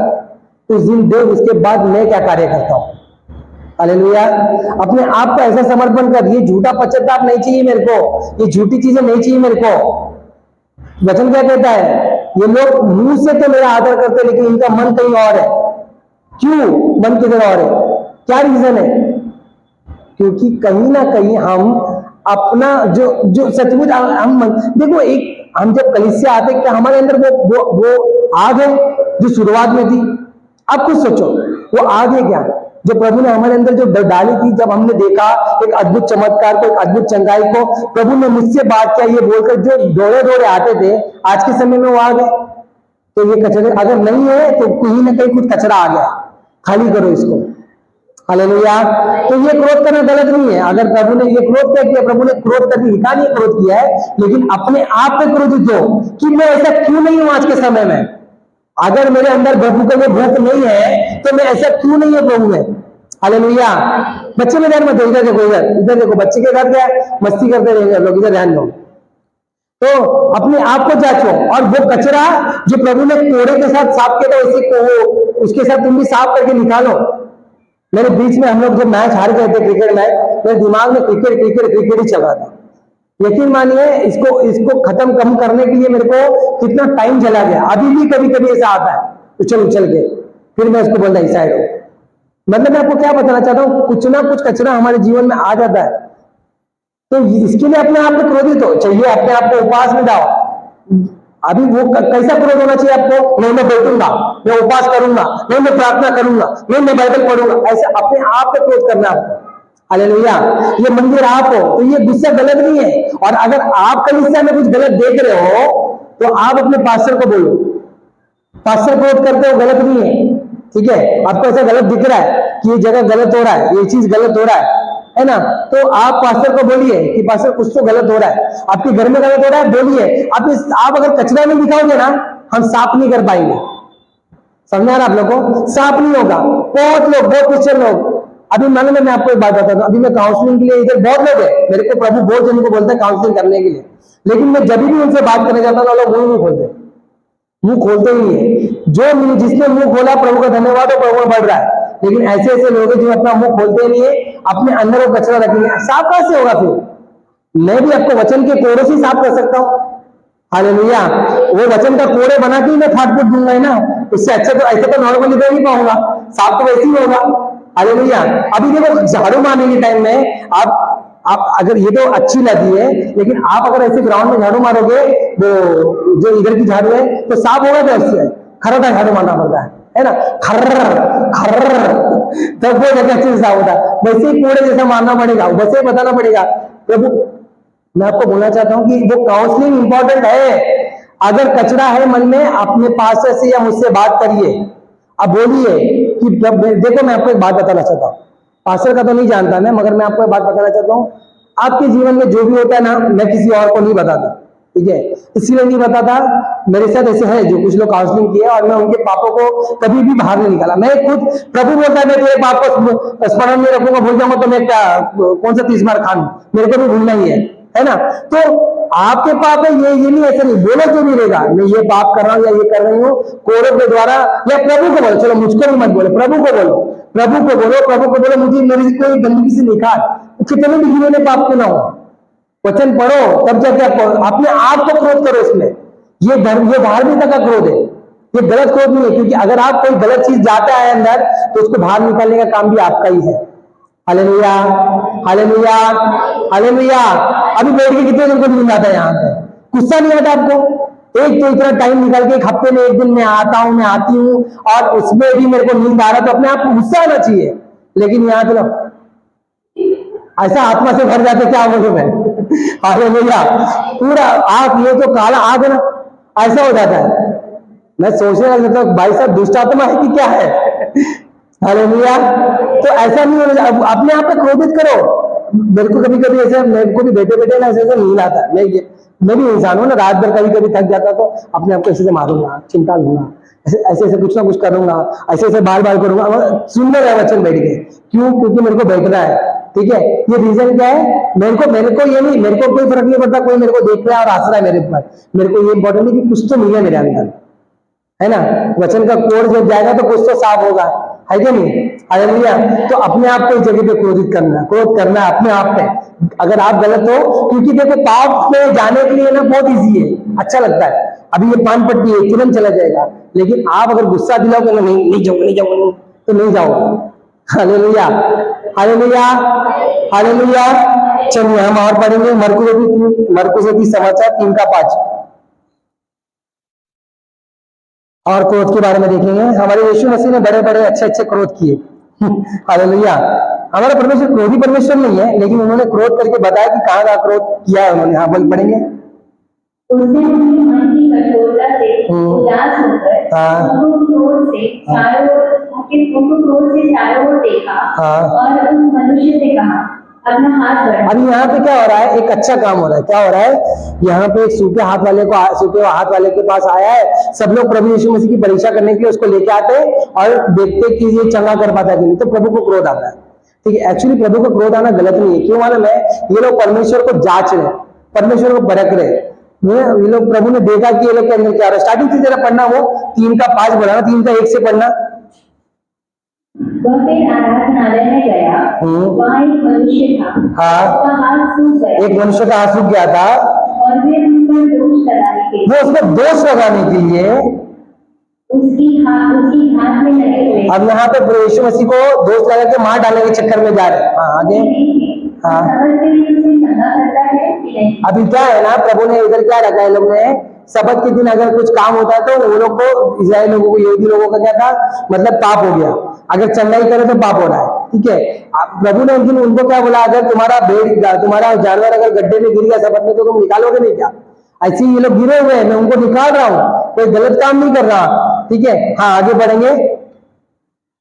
उस दिन दे, उसके बाद मैं क्या कार्य करता हूं। हालेलुया। अपने आप को ऐसा समर्पण कर। ये झूठा पश्चाताप नहीं चाहिए मेरे को, ये झूठी चीजें नहीं चाहिए मेरे को। वचन क्या कहता है? ये लोग मुंह से तो मेरा आदर करते, लेकिन इनका मन कहीं और है। क्यों मन किधर और है? क्या रीजन है? क्योंकि कहीं ना कहीं हम अपना जो सचमुच हम देखो, एक हम जब कलीसिया आते, क्या हमारे अंदर वो आग है जो शुरुआत में थी? आप खुद सोचो, वो आग है क्या जो प्रभु ने हमारे अंदर जो डाली थी? जब हमने देखा एक अद्भुत चमत्कार को, एक अद्भुत चंगाई को, प्रभु ने मुझसे बात किया ये बोलकर, जो दौड़े आते थे, आज के समय में वो आ गए। तो ये कचरे अगर नहीं है तो कहीं ना कहीं कुछ कचरा आ गया, खाली करो इसको। हालेलुया। तो ये क्रोध करना गलत नहीं है। अगर प्रभु ने ये क्रोध क्या किया? प्रभु ने क्रोध करके लिखा नहीं क्रोध किया है, लेकिन अपने आप पे क्रोधित हो कि मैं ऐसा क्यों नहीं हूं आज के समय में। अगर मेरे अंदर प्रभु के लिए भूख नहीं है तो मैं ऐसा क्यों नहीं है प्रभु में। हालेलुया। बच्चे में ध्यान मत दो, इधर देखो, इधर देखो, बच्चे के साथ क्या है? मस्ती करते रहेंगे लोग, इधर ध्यान दो। तो अपने आप को जांचो, और वो कचरा जो प्रभु ने कोड़े के साथ साफ किया था, उसी को उसके साथ तुम भी साफ करके निकालो। मेरे बीच में हम लोग जब मैच हार गए थे, क्रिकेट मैच, मेरे दिमाग में क्रिकेट ही चल रहा था। यकीन मानिए, इसको खत्म कम करने के लिए मेरे को कितना टाइम चला गया। अभी भी कभी कभी ऐसा आता है, उछल के फिर मैं उसको बोलता साइड हो। मतलब मैं आपको क्या बताना चाहता हूँ, कुछ ना कुछ कचरा हमारे जीवन में आ जाता है। तो इसके लिए अपने आप को क्रोधित हो चाहिए, अपने आप को उपवास में डालो। अभी वो कैसा क्रोध होना चाहिए आपको? नहीं मैं बैठूंगा, मैं उपवास करूंगा, नहीं मैं प्रार्थना करूंगा, नहीं मैं बाइबल पढ़ूंगा। ऐसे अपने आप पे क्रोध करना आपको। हालेलुया। ये मंदिर आप हो, तो ये गुस्सा गलत नहीं है। और अगर आप कलीसिया में कुछ गलत देख रहे हो तो आप अपने पास्टर को बोलो, पास्टर क्रोध करते हो गलत नहीं है, ठीक है? आपको ऐसा गलत दिख रहा है कि ये जगह गलत हो रहा है, ये चीज गलत हो रहा है ना? तो आप पास्टर को बोलिए कि पास्टर कुछ तो गलत हो रहा है, आपके घर में गलत हो रहा है, बोलिए। आप अगर कचरा नहीं दिखाओगे ना, हम साफ नहीं कर पाएंगे। समझा ना आप लोगों को? साफ नहीं होगा। बहुत क्रिश्चियन लोग, अभी मानो मैं आपको एक बात बताता हूँ, अभी मैं काउंसलिंग के लिए, इधर बहुत लोग है, मेरे को प्रभु बहुत जन को बोलते हैं काउंसलिंग करने के लिए, लेकिन मैं जब भी उनसे बात करने जाता हूँ लोग मुंह खोलते ही है। जिसने मुंह खोला, प्रभु का धन्यवाद हो, प्रभु बढ़ रहा है। लेकिन ऐसे लोग जो अपना मुंह खोलते नहीं है, अपने अंदर वो कचरा रखेंगे, साफ कैसे होगा फिर? मैं भी आपको वचन के कोड़े से साफ कर सकता हूँ। हालेलुया। वो वचन का कोड़े बना के ही मैं फाट दूंगा, है ना? उससे अच्छा तो ऐसे तो नॉर्मली दे नहीं पाऊंगा, साफ तो वैसे ही होगा। हालेलुया। अभी देखो, झाड़ू मारने के टाइम में आप अगर ये तो अच्छी नदी है, लेकिन आप अगर ऐसे ग्राउंड में झाड़ू मारोगे, वो जो इधर की झाड़ू है, तो साफ होगा क्या? उससे खर्रा झाड़ू मारना पड़ता है ना? खर्र तब वो जगह अच्छे से साफ होता है। वैसे ही कूड़े जैसा मारना पड़ेगा, वैसे बताना पड़ेगा। प्रभु, मैं आपको बोलना चाहता हूँ कि वो काउंसलिंग इंपॉर्टेंट है। अगर कचरा है मन में, अपने पास्टर से या मुझसे बात करिए, अब बोलिए कि देखो, मैं आपको एक बात बताना चाहता हूँ, पास्टर का तो नहीं जानता मैं, मगर मैं आपको एक बात बताना चाहता हूँ। आपके जीवन में जो भी होता है ना, मैं किसी और को नहीं बताता, ठीक है? इसलिए नहीं बताता, मेरे साथ ऐसे है जो कुछ लोग काउंसलिंग किए और मैं उनके पापों को कभी भी बाहर नहीं निकाला। मैं खुद, प्रभु बोलता है मैं तेरे पाप को स्मरण में रखूंगा, भूल जाऊंगा तो मैं क्या, कौन सा 30 बार खान, मेरे को भी भूलना ही है ना? तो आपके पाप है, ये नहीं, ऐसे नहीं बोलो जो भी रहेगा, मैं ये पाप कर रहा हूँ या ये कर रही हूँ, कोड़ों के द्वारा, या प्रभु को बोलो। चलो मुझको भी मत बोलो, प्रभु को बोलो, मुझे मेरी कोई गंदगी से निकाल, कितने भी जीवन में पाप क्यों ना हो। वचन पढ़ो, तब जाके अपने आप को क्रोध करो। इसमें ये धार्मिकता का क्रोध है, ये गलत क्रोध नहीं है। क्योंकि अगर आप कोई गलत चीज जाता है अंदर, तो उसको बाहर निकालने का काम भी आपका ही है। हालेलुया। Hallelujah, hallelujah. अभी बैठ के कितने दिन को नींद आता है यहाँ पे? गुस्सा नहीं आता आपको? एक तो इतना टाइम निकाल के, एक हफ्ते में एक दिन मैं आता हूँ, मैं आती हूँ, और उसमें भी मेरे को नींद आ रहा, तो अपने आप को गुस्सा आना चाहिए। लेकिन यहाँ तो ऐसा आत्मा से भर जाते, क्या बोलूं मैं। हालेलुया। पूरा आप ये तो काला आग ना, ऐसा हो जाता है। मैं सोचने लग जाता हूँ भाई साहब दुष्ट आत्मा है कि क्या है। हालेलुया। तो ऐसा नहीं होना चाहिए। अपने आप पे क्रोधित करो। मेरे को कभी कभी ऐसे, मेरे को भी बैठे बैठे ना ऐसे नींद आता है। मैं भी इंसान हूँ ना, रात भर कभी कभी थक जाता तो अपने आप को ऐसे मारूंगा, चिंता लूंगा, ऐसे ऐसे कुछ ना कुछ करूंगा, ऐसे ऐसे बार बार करूंगा। सुंदर है वचन बैठ के, क्यों? क्योंकि मेरे को बैठना है। ठीक है, ये रीजन क्या है? मेरे को ये नहीं, मेरे को कोई फर्क नहीं पड़ता कोई मेरे को देख रहा है और हंस रहा है मेरे ऊपर। मेरे को ये इंपॉर्टेंट है कि कुछ तो मिले मेरे अंदर, है ना। वचन का कोड जब जाएगा तो कुछ तो साफ होगा, है क्या नहीं? हालेलुया। तो अपने आप को इस जगह पे क्रोध करना है अपने आप पे, अगर आप गलत हो। क्योंकि देखो पाप में जाने के लिए ना बहुत इजी है, अच्छा लगता है। अभी ये पान पट्टी है, तुरंत चला जाएगा। लेकिन आप अगर गुस्सा दिलाओगे ना, नहीं जाऊंगा, तो नहीं जाओगे। Hallelujah, hallelujah, hallelujah. चलिए हम और पढ़ेंगे मरकुस समाचार 3:5 और क्रोध के बारे में देखेंगे। हमारे यीशु मसीह ने बड़े बड़े अच्छे अच्छे क्रोध किए। हालेलुया। हमारा परमेश्वर क्रोधी परमेश्वर नहीं है, लेकिन उन्होंने क्रोध करके बताया कि कहाँ का क्रोध किया है उन्होंने। हाँ, बल पढ़ेंगे। उसने अपनी मन की कठोरता से उदास होकर उनको क्रोध से चारों ओर देखा और उस मनुष्य से कहा, अपना हाथ बढ़ा। अभी यहाँ पे क्या हो रहा है? एक अच्छा काम हो रहा है। क्या हो रहा है? यहाँ पे एक सूखे हाथ वाले के पास आया है। सब लोग प्रभु यीशु मसीह की परीक्षा करने के लिए उसको लेके आते और देखते कि ये चंगा कर पाता है कि नहीं। तो प्रभु को क्रोध आता है। ठीक है, एक्चुअली प्रभु को क्रोध आना गलत नहीं है। क्यों मालूम है? ये लोग परमेश्वर को जांच रहे, परमेश्वर को परख रहे। ये लोग, प्रभु ने देखा कि ये लोग के अंदर क्या हो रहा है। स्टार्टिंग से जरा पढ़ना, वो 3:5 बढ़ाना, 3:1 से पढ़ना। वह फिर आराधनालय में गया, वहाँ एक मनुष्य था, उसका हाथ सूख गया। एक मनुष्य का हाथ सूख गया था और वे उस पर दोष लगाने के लिए उसकी हाथ में लगे हुए। अब यहाँ पे प्रभु यीशु मसीह को दोष लगा के मार डालने के चक्कर में जा रहे हैं। हाँ, आगे। हाँ, अभी क्या है ना, प्रभु ने इधर क्या रखा है, लोग ने सबत के दिन अगर कुछ काम होता है तो वो लोग को, इजराइल लोगों को, यहूदी लोगों का क्या था, मतलब पाप हो गया। अगर चंगाई करे तो पाप हो रहा है। ठीक है, प्रभु ने उनको क्या बोला, अगर तुम्हारा जानवर अगर गड्ढे में गिर गया सबत में, तो तुम निकालोगे नहीं क्या? ऐसे ये लोग गिरे हुए हैं, मैं उनको निकाल रहा हूँ, कोई गलत काम नहीं कर रहा। ठीक है, हाँ आगे बढ़ेंगे।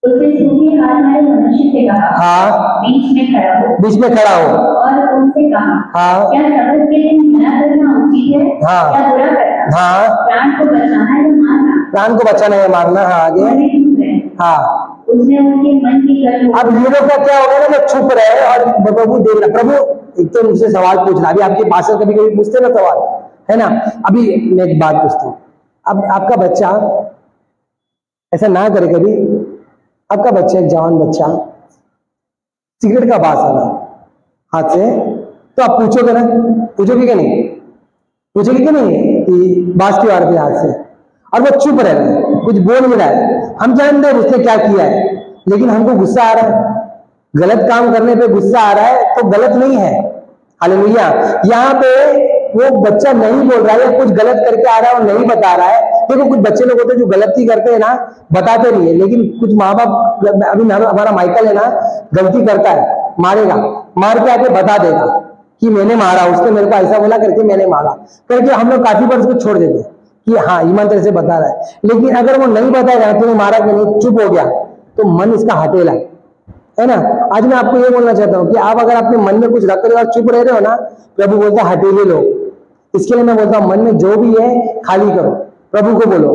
उसने सूखे हाथ वाले मनुष्य से कहा, हाँ, बीच में खड़ा हो और उनसे कहा, हाँ, क्या सबत के दिन मना करना उचित है, हाँ, या बुरा करना? हाँ, प्राण को बचाना है या मारना? प्राण को बचाना है मारना। हाँ, आगे। हाँ, उसने उनके मन की कठोरता। अब ये लोग का क्या होगा ना, वो चुप रहे और प्रभु देख रहा। प्रभु एक तो मुझसे सवाल पूछ रहा। अभी आपके पास कभी कभी पूछते ना सवाल, है ना। अभी मैं एक बात पूछता हूँ, अब आपका बच्चा ऐसा ना करे कभी, आपका बच्चा, एक जवान बच्चा सिगरेट का बास आना हाथ से, तो आप पूछोगे ना, पूछोगे क्या नहीं? पूछोगे क्या नहीं कि बास क्यों आ रहे थे हाथ से? और वो चुप रह रहा है, कुछ बोल नहीं रहा है। हम जानते हैं उसने क्या किया है, लेकिन हमको गुस्सा आ रहा है। गलत काम करने पे गुस्सा आ रहा है तो गलत नहीं है। हालेलुया। यहाँ पे वो बच्चा नहीं बोल रहा है या कुछ गलत करके आ रहा है और नहीं बता रहा है। देखो कुछ बच्चे लोग होते हैं जो गलती करते हैं ना, बताते नहीं है, लेकिन कुछ माँ बाप, अभी हमारा माइकल है ना, गलती करता है, मारेगा, मार के आके बता देगा कि मैंने मारा, उसने मेरे को ऐसा बोला करके मैंने मारा करके। हम लोग काफी बार उसको छोड़ देते कि हाँ ईमानदारी से बता रहा है। लेकिन अगर वो नहीं बताएगा, तुम्हें मारा कि नहीं, चुप हो गया, तो मन इसका हटेला, है ना। आज मैं आपको ये बोलना चाहता हूँ कि आप अगर अपने मन में कुछ रख रहे हो और चुप रह रहे हो ना, प्रभु बोलता है हटेले लो। इसके लिए मैं बोलता हूँ, मन में जो भी है खाली करो, प्रभु को बोलो।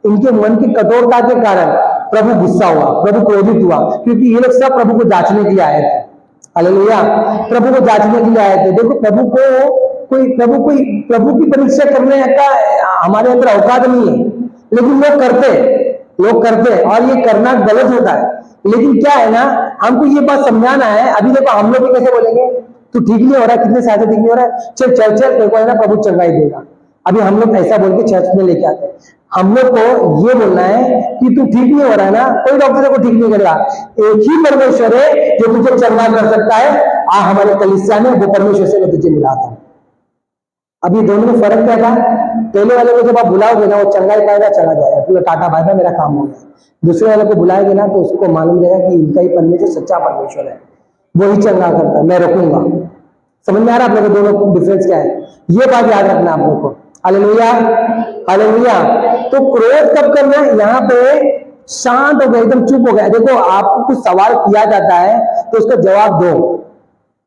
इनके मन की कठोरता के कारण प्रभु गुस्सा हुआ, प्रभु क्रोधित हुआ, क्योंकि ये लोग सब प्रभु को जांचने के लिए आए थे। हालेलुया। प्रभु को जांचने के लिए आए थे। देखो प्रभु की परीक्षा करने का हमारे अंदर औकात नहीं है, लेकिन लोग करते और ये करना गलत होता है। लेकिन क्या है ना, हमको ये बात समझाना है। अभी देखो हम लोग भी कैसे बोलेंगे, तू ठीक नहीं हो रहा है, कितने साल से ठीक नहीं हो रहा है, चल तेरे को है ना प्रभु चंगाई देगा। अभी हम लोग ऐसा बोल के चर्च में लेके आते हैं। हम लोग को ये बोलना है कि तू ठीक नहीं हो रहा है ना, कोई डॉक्टर को ठीक नहीं करेगा, एक ही परमेश्वर है जो तुझे चंगा कर सकता है। आ हमारे कलीसिया में वो परमेश्वर से मैं तुझे मिलाता हूँ। अभी दोनों में फर्क क्या था? पहले वाले को जब आप बुलाओगे ना वो चंगा ही पाएगा, चला जाएगा, फिर टाटा बाय बाय, मेरा काम हो गया। दूसरे वाले को बुलाएंगे ना तो उसको मालूम रहेगा कि इनका ही परमेश्वर सच्चा परमेश्वर है, वो ही चंगा करता है, मैं रखूंगा। समझ में आ रहा है आप लोगों को दोनों डिफरेंस क्या है? ये बात याद रखना आप लोग को। Hallelujah, hallelujah. तो क्रोध कब करना है? यहाँ पे शांत हो गया, एकदम चुप हो गया। देखो आपको कुछ सवाल किया जाता है तो उसका जवाब दो,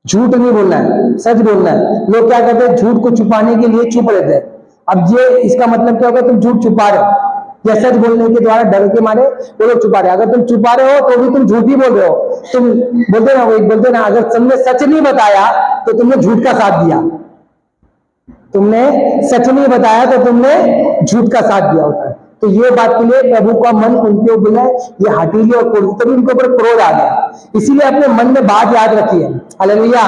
झूठ नहीं बोलना है, सच बोलना है। लोग क्या करते हैं? झूठ को छुपाने के लिए चुप रहते हैं। अब ये इसका मतलब क्या होगा? तुम झूठ छुपा रहे हो या सच बोलने के द्वारा डर के मारे वो लोग छुपा रहे हैं। अगर तुम छुपा रहे हो तो भी तुम झूठ ही बोल रहे हो। तुम बोलते ना, वो एक बोलते ना, अगर तुमने सच नहीं बताया तो तुमने झूठ का साथ दिया। तुमने सच नहीं बताया तो तुमने झूठ का साथ दिया होता है। तो ये बात के लिए प्रभु का मन उनके ऊपर है, ये हठीली और क्रोध, तभी उनके ऊपर क्रोध आ गया। इसीलिए अपने मन में बात याद रखिए। Hallelujah,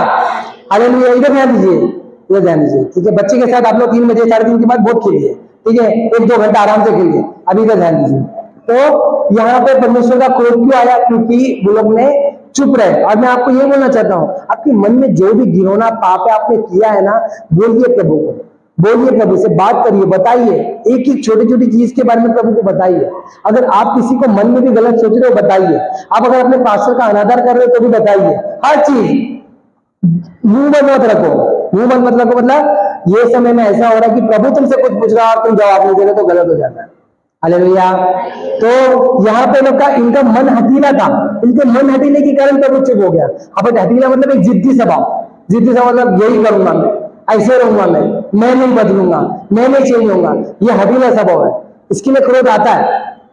hallelujah. इधर ध्यान दीजिए, इधर ध्यान दीजिए, ठीक है? बच्चे के साथ आप लोग 3 बजे 3:30 के बाद बहुत खेलिए, ठीक है? 1-2 घंटा आराम से खेलिए। अभी इधर ध्यान दीजिए। तो यहाँ पे परमेश्वर का क्रोध क्यों आया? क्योंकि वो लोग ने चुप रहे। और मैं आपको ये बोलना चाहता हूँ, आपके मन में जो भी घिनौना पाप है आपने किया है ना, बोलिए प्रभु को, बोलिए प्रभु से, बात करिए, बताइए। एक एक छोटी छोटी चीज के बारे में प्रभु को बताइए। अगर आप किसी को मन में भी गलत सोच रहे हो बताइए। आप अगर अपने पास्टर का अनादर कर रहे हो तो भी बताइए। हर चीज मुंह बंद मत रखो, मुंह बंद मत रखो। मतलब ये समय में ऐसा हो रहा है कि प्रभु तुमसे कुछ पूछ रहा है और तुम जवाब नहीं दे रहे तो गलत हो जाता है। हालेलुया। तो यहाँ पे लोग का इनका मन हठीला था, इनके मन हठीले के कारण प्रभु चुप हो गया। अब हठीला मतलब एक जिद्दी स्वभाव, जिद्दी स्वभाव मतलब यही करूंगा मैं, ऐसे रहूंगा मैं नहीं बदलूंगा, मैं नहीं चेंज होऊंगा, ये हठीला स्वभाव है। इसके लिए क्रोध आता है,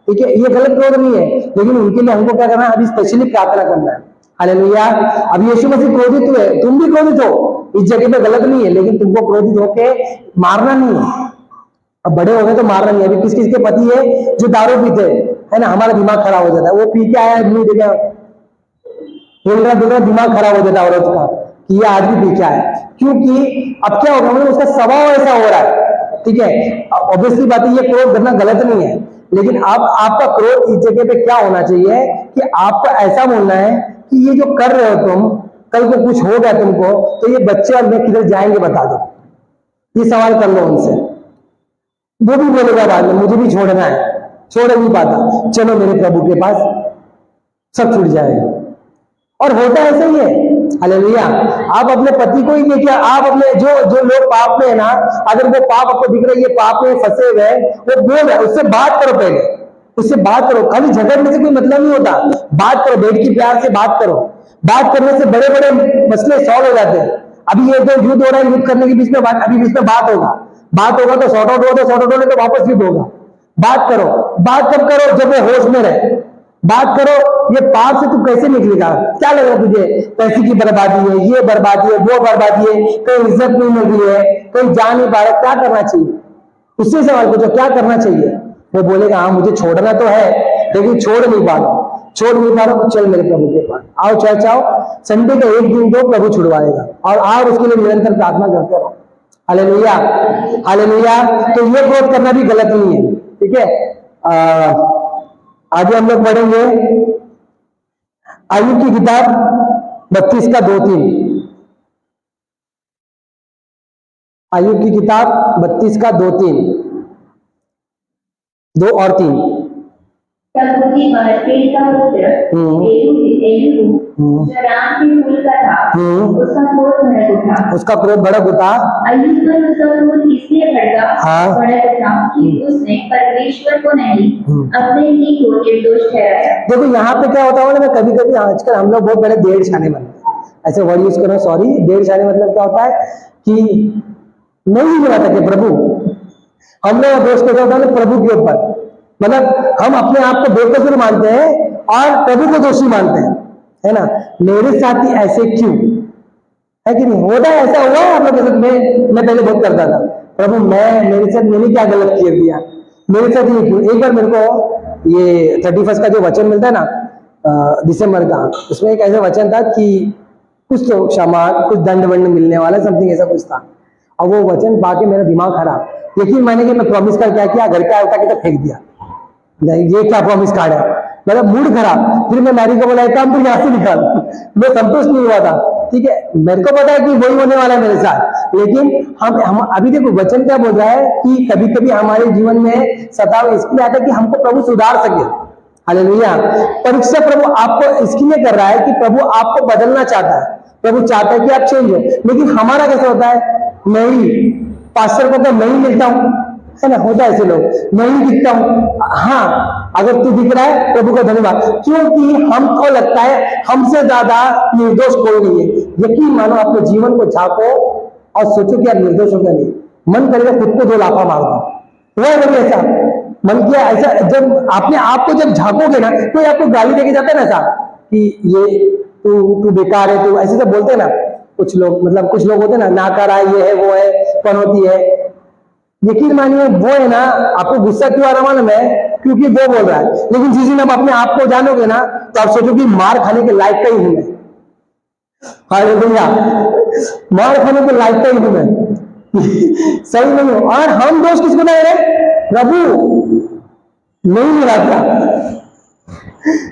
ठीक है? ये गलत क्रोध नहीं है, लेकिन उनके लिए हमको क्या करना है? अभी स्पेशली प्रार्थना करना है। हालेलुया। अब यीशु मसीह क्रोधित हुए, तुम भी क्रोधित हो, इस जगह पे गलत नहीं है, लेकिन तुमको क्रोधित होके मारना नहीं है। अब बड़े हो गए तो मारना नहीं है। अभी किस किस के पति है जो दारू पीते है ना, हमारा दिमाग खराब हो जाता है, वो पी के आया नहीं देखा, दिमाग खराब हो जाता है औरत का कि ये आदमी पी के आया। क्योंकि अब क्या होगा, मतलब उसका स्वभाव ऐसा हो रहा है, ठीक है? ऑब्वियसली बात है, ये क्रोध करना गलत नहीं है, लेकिन अब आपका क्रोध इस जगह पे क्या होना चाहिए कि आपको ऐसा बोलना है कि ये जो कर रहे हो तुम, कल को कुछ हो गया तुमको तो ये बच्चे और मैं किधर जाएंगे बता दो। ये सवाल कर लो उनसे। वो भी बोलेगा बाद में मुझे भी छोड़ना है, छोड़ नहीं पाता, चलो मेरे प्रभु के पास, सब छूट जाएगा। और होता ऐसा ही है। हालेलुया। आप अपने पति को ही देखिए, आप अपने जो जो लोग पाप में है ना, अगर वो पाप आपको दिख रही है, पाप में फंसे हुए, वो बोल रहे, उससे बात करो, पहले उससे बात करो। खाली झगड़ने से कोई मतलब नहीं होता, बात करो, बैठ के प्यार से बात करो। बात करने से बड़े बड़े मसले सॉल्व हो जाते हैं। अभी ये तो युद्ध हो रहा है, युद्ध करने के बीच में बात, अभी बीच में बात होगा, बात होगा तो सॉर्ट आउट होगा, तो सॉर्ट आउट होने तो वापस युद्ध होगा। बात करो। बात कब करो? जब वो होश में रहे। बात करो। ये पाप से तू कैसे निकलेगा? क्या लग रहा है तुझे? पैसे की बर्बादी है, ये बर्बादी है, वो बर्बादी है, कहीं इज्जत नहीं मिल रही है, कहीं जा नहीं पा रहा, क्या करना चाहिए? उससे सवाल पूछो, क्या करना चाहिए? वो बोलेगा हाँ मुझे छोड़ना तो है, लेकिन छोड़ नहीं पा रहा, छोड़ नहीं पा रहा, तो चल मेरे प्रभु के पास आओ, चर्च आओ, संडे का एक दिन दो, प्रभु छुड़वाएगा। और आओ, उसके लिए निरंतर प्रार्थना करते रहो। Hallelujah, hallelujah. तो ये क्रोध करना भी गलत नहीं है, ठीक है? आगे हम लोग पढ़ेंगे आयुब की किताब 32 का 2-3। आयुब की किताब 32 का 2-3, 2 और 3। तब उसी बार पेड़ का पुत्र एलीहू जो राम के कुल का था, उसका क्रोध भड़क उठा। उसका क्रोध भड़क उठा। अय्यूब पर उसका क्रोध इसलिए भड़क उठा कि उसने परमेश्वर को नहीं अपने ही को निर्दोष ठहराया। देखो यहाँ पे क्या होता है ना, कभी कभी आजकल हम लोग बहुत बड़े देर छाने बनते हैं, ऐसे वर्ड यूज करो, सॉरी, देर छाने मतलब क्या होता है कि नहीं मिला कि प्रभु, हम लोग दोष कैसा होता है प्रभु के ऊपर, मतलब हम अपने आप को बेकसूर मानते हैं और प्रभु को दोषी मानते हैं, है ना? मेरे साथ ही ऐसे क्यों, है कि नहीं? होता है, ऐसा हुआ है आप लोग के साथ? मैं पहले बहुत करता था, प्रभु मेरे साथ मैंने क्या गलत किया दिया, मेरे साथ ये क्यों? एक बार मेरे को ये 31 का जो वचन मिलता है ना दिसंबर का, उसमें एक ऐसा वचन था कि कुछ तो क्षमा, कुछ दंड वंड मिलने वाला, समथिंग ऐसा कुछ था। और वो वचन पाके मेरा दिमाग खराब, यकीन माने कि मैं प्रॉमिस कार्ड क्या किया, घर का उठा के तो फेंक दिया, नहीं ये क्या प्रॉमिस कार्ड है, मतलब मूड खराब। फिर मैं मैरी को बोला एक काम तो यहाँ से निकाल, मैं संतुष्ट नहीं हुआ था। ठीक है, मेरे को पता है कि वही होने वाला है मेरे साथ, लेकिन हम अभी देखो वचन क्या बोल रहा है कि कभी कभी हमारे जीवन में सताव इसलिए आता है कि हमको प्रभु सुधार सके। हालेलुया। परीक्षा प्रभु आपको इसके लिए कर रहा है कि प्रभु आपको बदलना चाहता है, प्रभु चाहता है कि आप चेंज हो। लेकिन हमारा कैसे होता है, मैं ही पास्टर को तो मैं ही मिलता हूँ, है ना, होता है ऐसे लोग, मैं ही दिखता हूँ। हाँ, अगर तू दिख रहा है प्रभु का धन्यवाद, क्योंकि हमको लगता है हमसे ज्यादा निर्दोष कोई नहीं है। यकीन मानो, अपने जीवन को झांको और सोचो कि यार निर्दोष हो क्या नहीं। मन करेगा खुद को 2 लाफा मार दो, हुआ है कभी ऐसा मन किया? ऐसा जब आपने आपको जब झांकोगे ना, कोई आपको गाली देके जाता है ना ऐसा कि ये तू बेकार है, तू ऐसे सब बोलते हैं ना कुछ लोग, मतलब कुछ लोग होते हैं ना कर रहा है, ये है वो है, कौन होती है। यकीन मानिए वो है ना, आपको गुस्सा क्यों आ रहा मालूम है? क्योंकि वो बोल रहा है। लेकिन जिस दिन आप अपने आप को जानोगे ना, तो आप सोचो कि मार खाने के लायक का ही हूं मैं। हालेलुया, मार खाने के लायक का ही हूं मैं। सही नहीं हो। और हम दोष किसको दे रहे? प्रभु नहीं मिला क्या,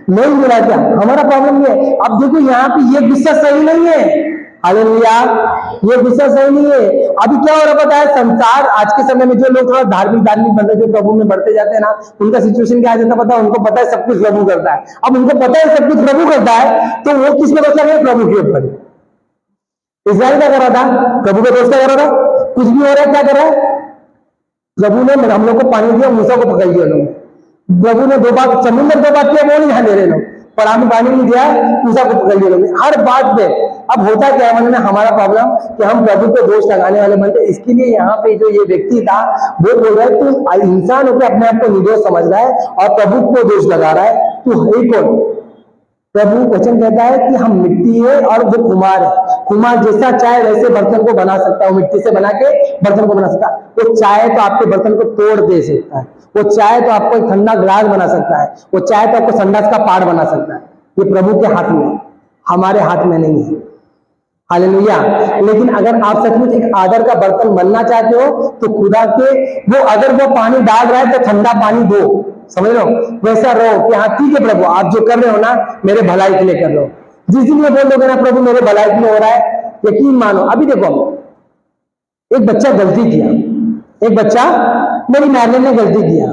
नहीं मिला क्या? हमारा प्रॉब्लम ये है। अब देखो यहाँ पे ये गुस्सा सही नहीं है। हालेलुया, ये गुस्सा सही नहीं है। अभी क्या हो रहा पता है, संसार आज के समय में जो लोग थोड़ा धार्मिक बन रहे, जो प्रभु में बढ़ते जाते हैं ना, उनका सिचुएशन क्या आ जाता है पता है? उनको पता है सब कुछ प्रभु करता है। अब उनको पता है सब कुछ प्रभु करता है, तो वो किस में बचा है? प्रभु के ऊपर। इस्राइल क्या कर रहा था? प्रभु का दोस्त क्या कर रहा था? कुछ भी हो रहा है, क्या कर रहा है? प्रभु ने हम लोग को पानी दिया, मूसा को पकड़ लिया लोग। प्रभु ने 2 बार समुद्र 2 बार किया, वो नहीं जाने रहे लोग, पर हमें पानी नहीं दिया, मूसा को पकड़ लिया लोग हर बात पे। अब होता क्या है मन में हमारा प्रॉब्लम कि हम प्रभु को दोष लगाने वाले बनते। इसके लिए यहाँ पे जो ये व्यक्ति था वो बोल रहा है तू इंसान होकर अपने आप को निर्दोष समझ रहा है और प्रभु को दोष लगा रहा है, तू है कौन? प्रभु वचन कहता है कि हम मिट्टी है और वो कुम्हार है। कुम्हार जैसा चाहे वैसे बर्तन को बना सकता है, वो मिट्टी से बना के बर्तन को बना सकता है। वो चाहे तो आपके बर्तन को तोड़ दे सकता है, वो चाहे तो आपको एक ठंडा ग्लास बना सकता है, वो चाहे तो आपको संडास का पाड़ बना सकता है। ये प्रभु के हाथ में, हमारे हाथ में नहीं है। हालेलुया। लेकिन अगर आप सचमुच एक आदर का बर्तन बनना चाहते हो तो खुदा के वो अगर वो पानी डाल रहा है तो ठंडा पानी दो, समझ लो, वैसा रहो कि हाँ ठीक है प्रभु आप जो कर रहे हो ना मेरे भलाई के लिए कर रहे हो। जिस दिन ये बोल दोगे ना प्रभु मेरे भलाई के लिए हो रहा है, यकीन मानो। अभी देखो एक बच्चा गलती किया, एक बच्चा मेरी मैरिज ने गलती किया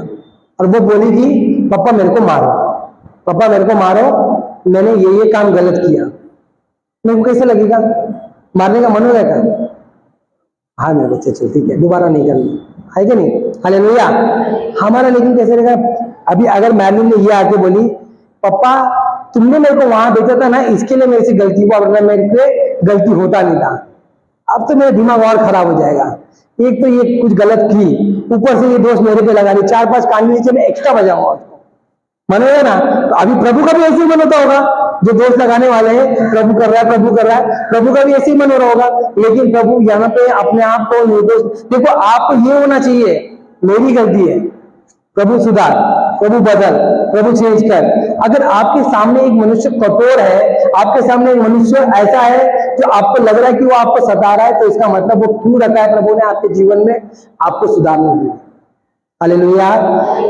और वो बोली कि पापा मेरे को मारो, पापा मेरे को मारो, मैंने ये काम गलत किया। मेरे को कैसे लगेगा? मारने का मन हो जाएगा? हाँ मेरे बच्चे चल ठीक है, दोबारा नहीं करना, है कि नहीं? हालेलुया। हमारा लेकिन कैसे रहेगा? अभी अगर मैरिज ने ये आके बोली पापा तुमने मेरे को वहां भेजा था ना, इसके लिए मेरे से गलती हुआ, वरना मेरे से गलती होता नहीं था। अब तो मेरा दिमाग और खराब हो जाएगा। एक तो ये कुछ गलत की, ऊपर से ये दोष मेरे पे लगा रही, 4-5 कान नीचे में एक्स्ट्रा बजाऊंगा उसको, मन होगा ना? तो अभी प्रभु का भी ऐसे ही मन होता होगा, जो दोष लगाने वाले हैं प्रभु कर रहा है, प्रभु कर रहा है, प्रभु का भी ऐसे ही मन हो रहा होगा। लेकिन प्रभु यहाँ पे अपने आप को निर्दोष, देखो आपको ये होना चाहिए मेरी गलती है, प्रभु सुधार, प्रभु बदल, प्रभु चेंज कर। अगर आपके सामने एक मनुष्य कठोर है, आपके सामने एक मनुष्य ऐसा है जो आपको लग रहा है कि वो आपको सता रहा है, तो इसका मतलब वो क्यों रखा है प्रभु ने आपके जीवन में? आपको सुधारने के लिए। हालेलुया।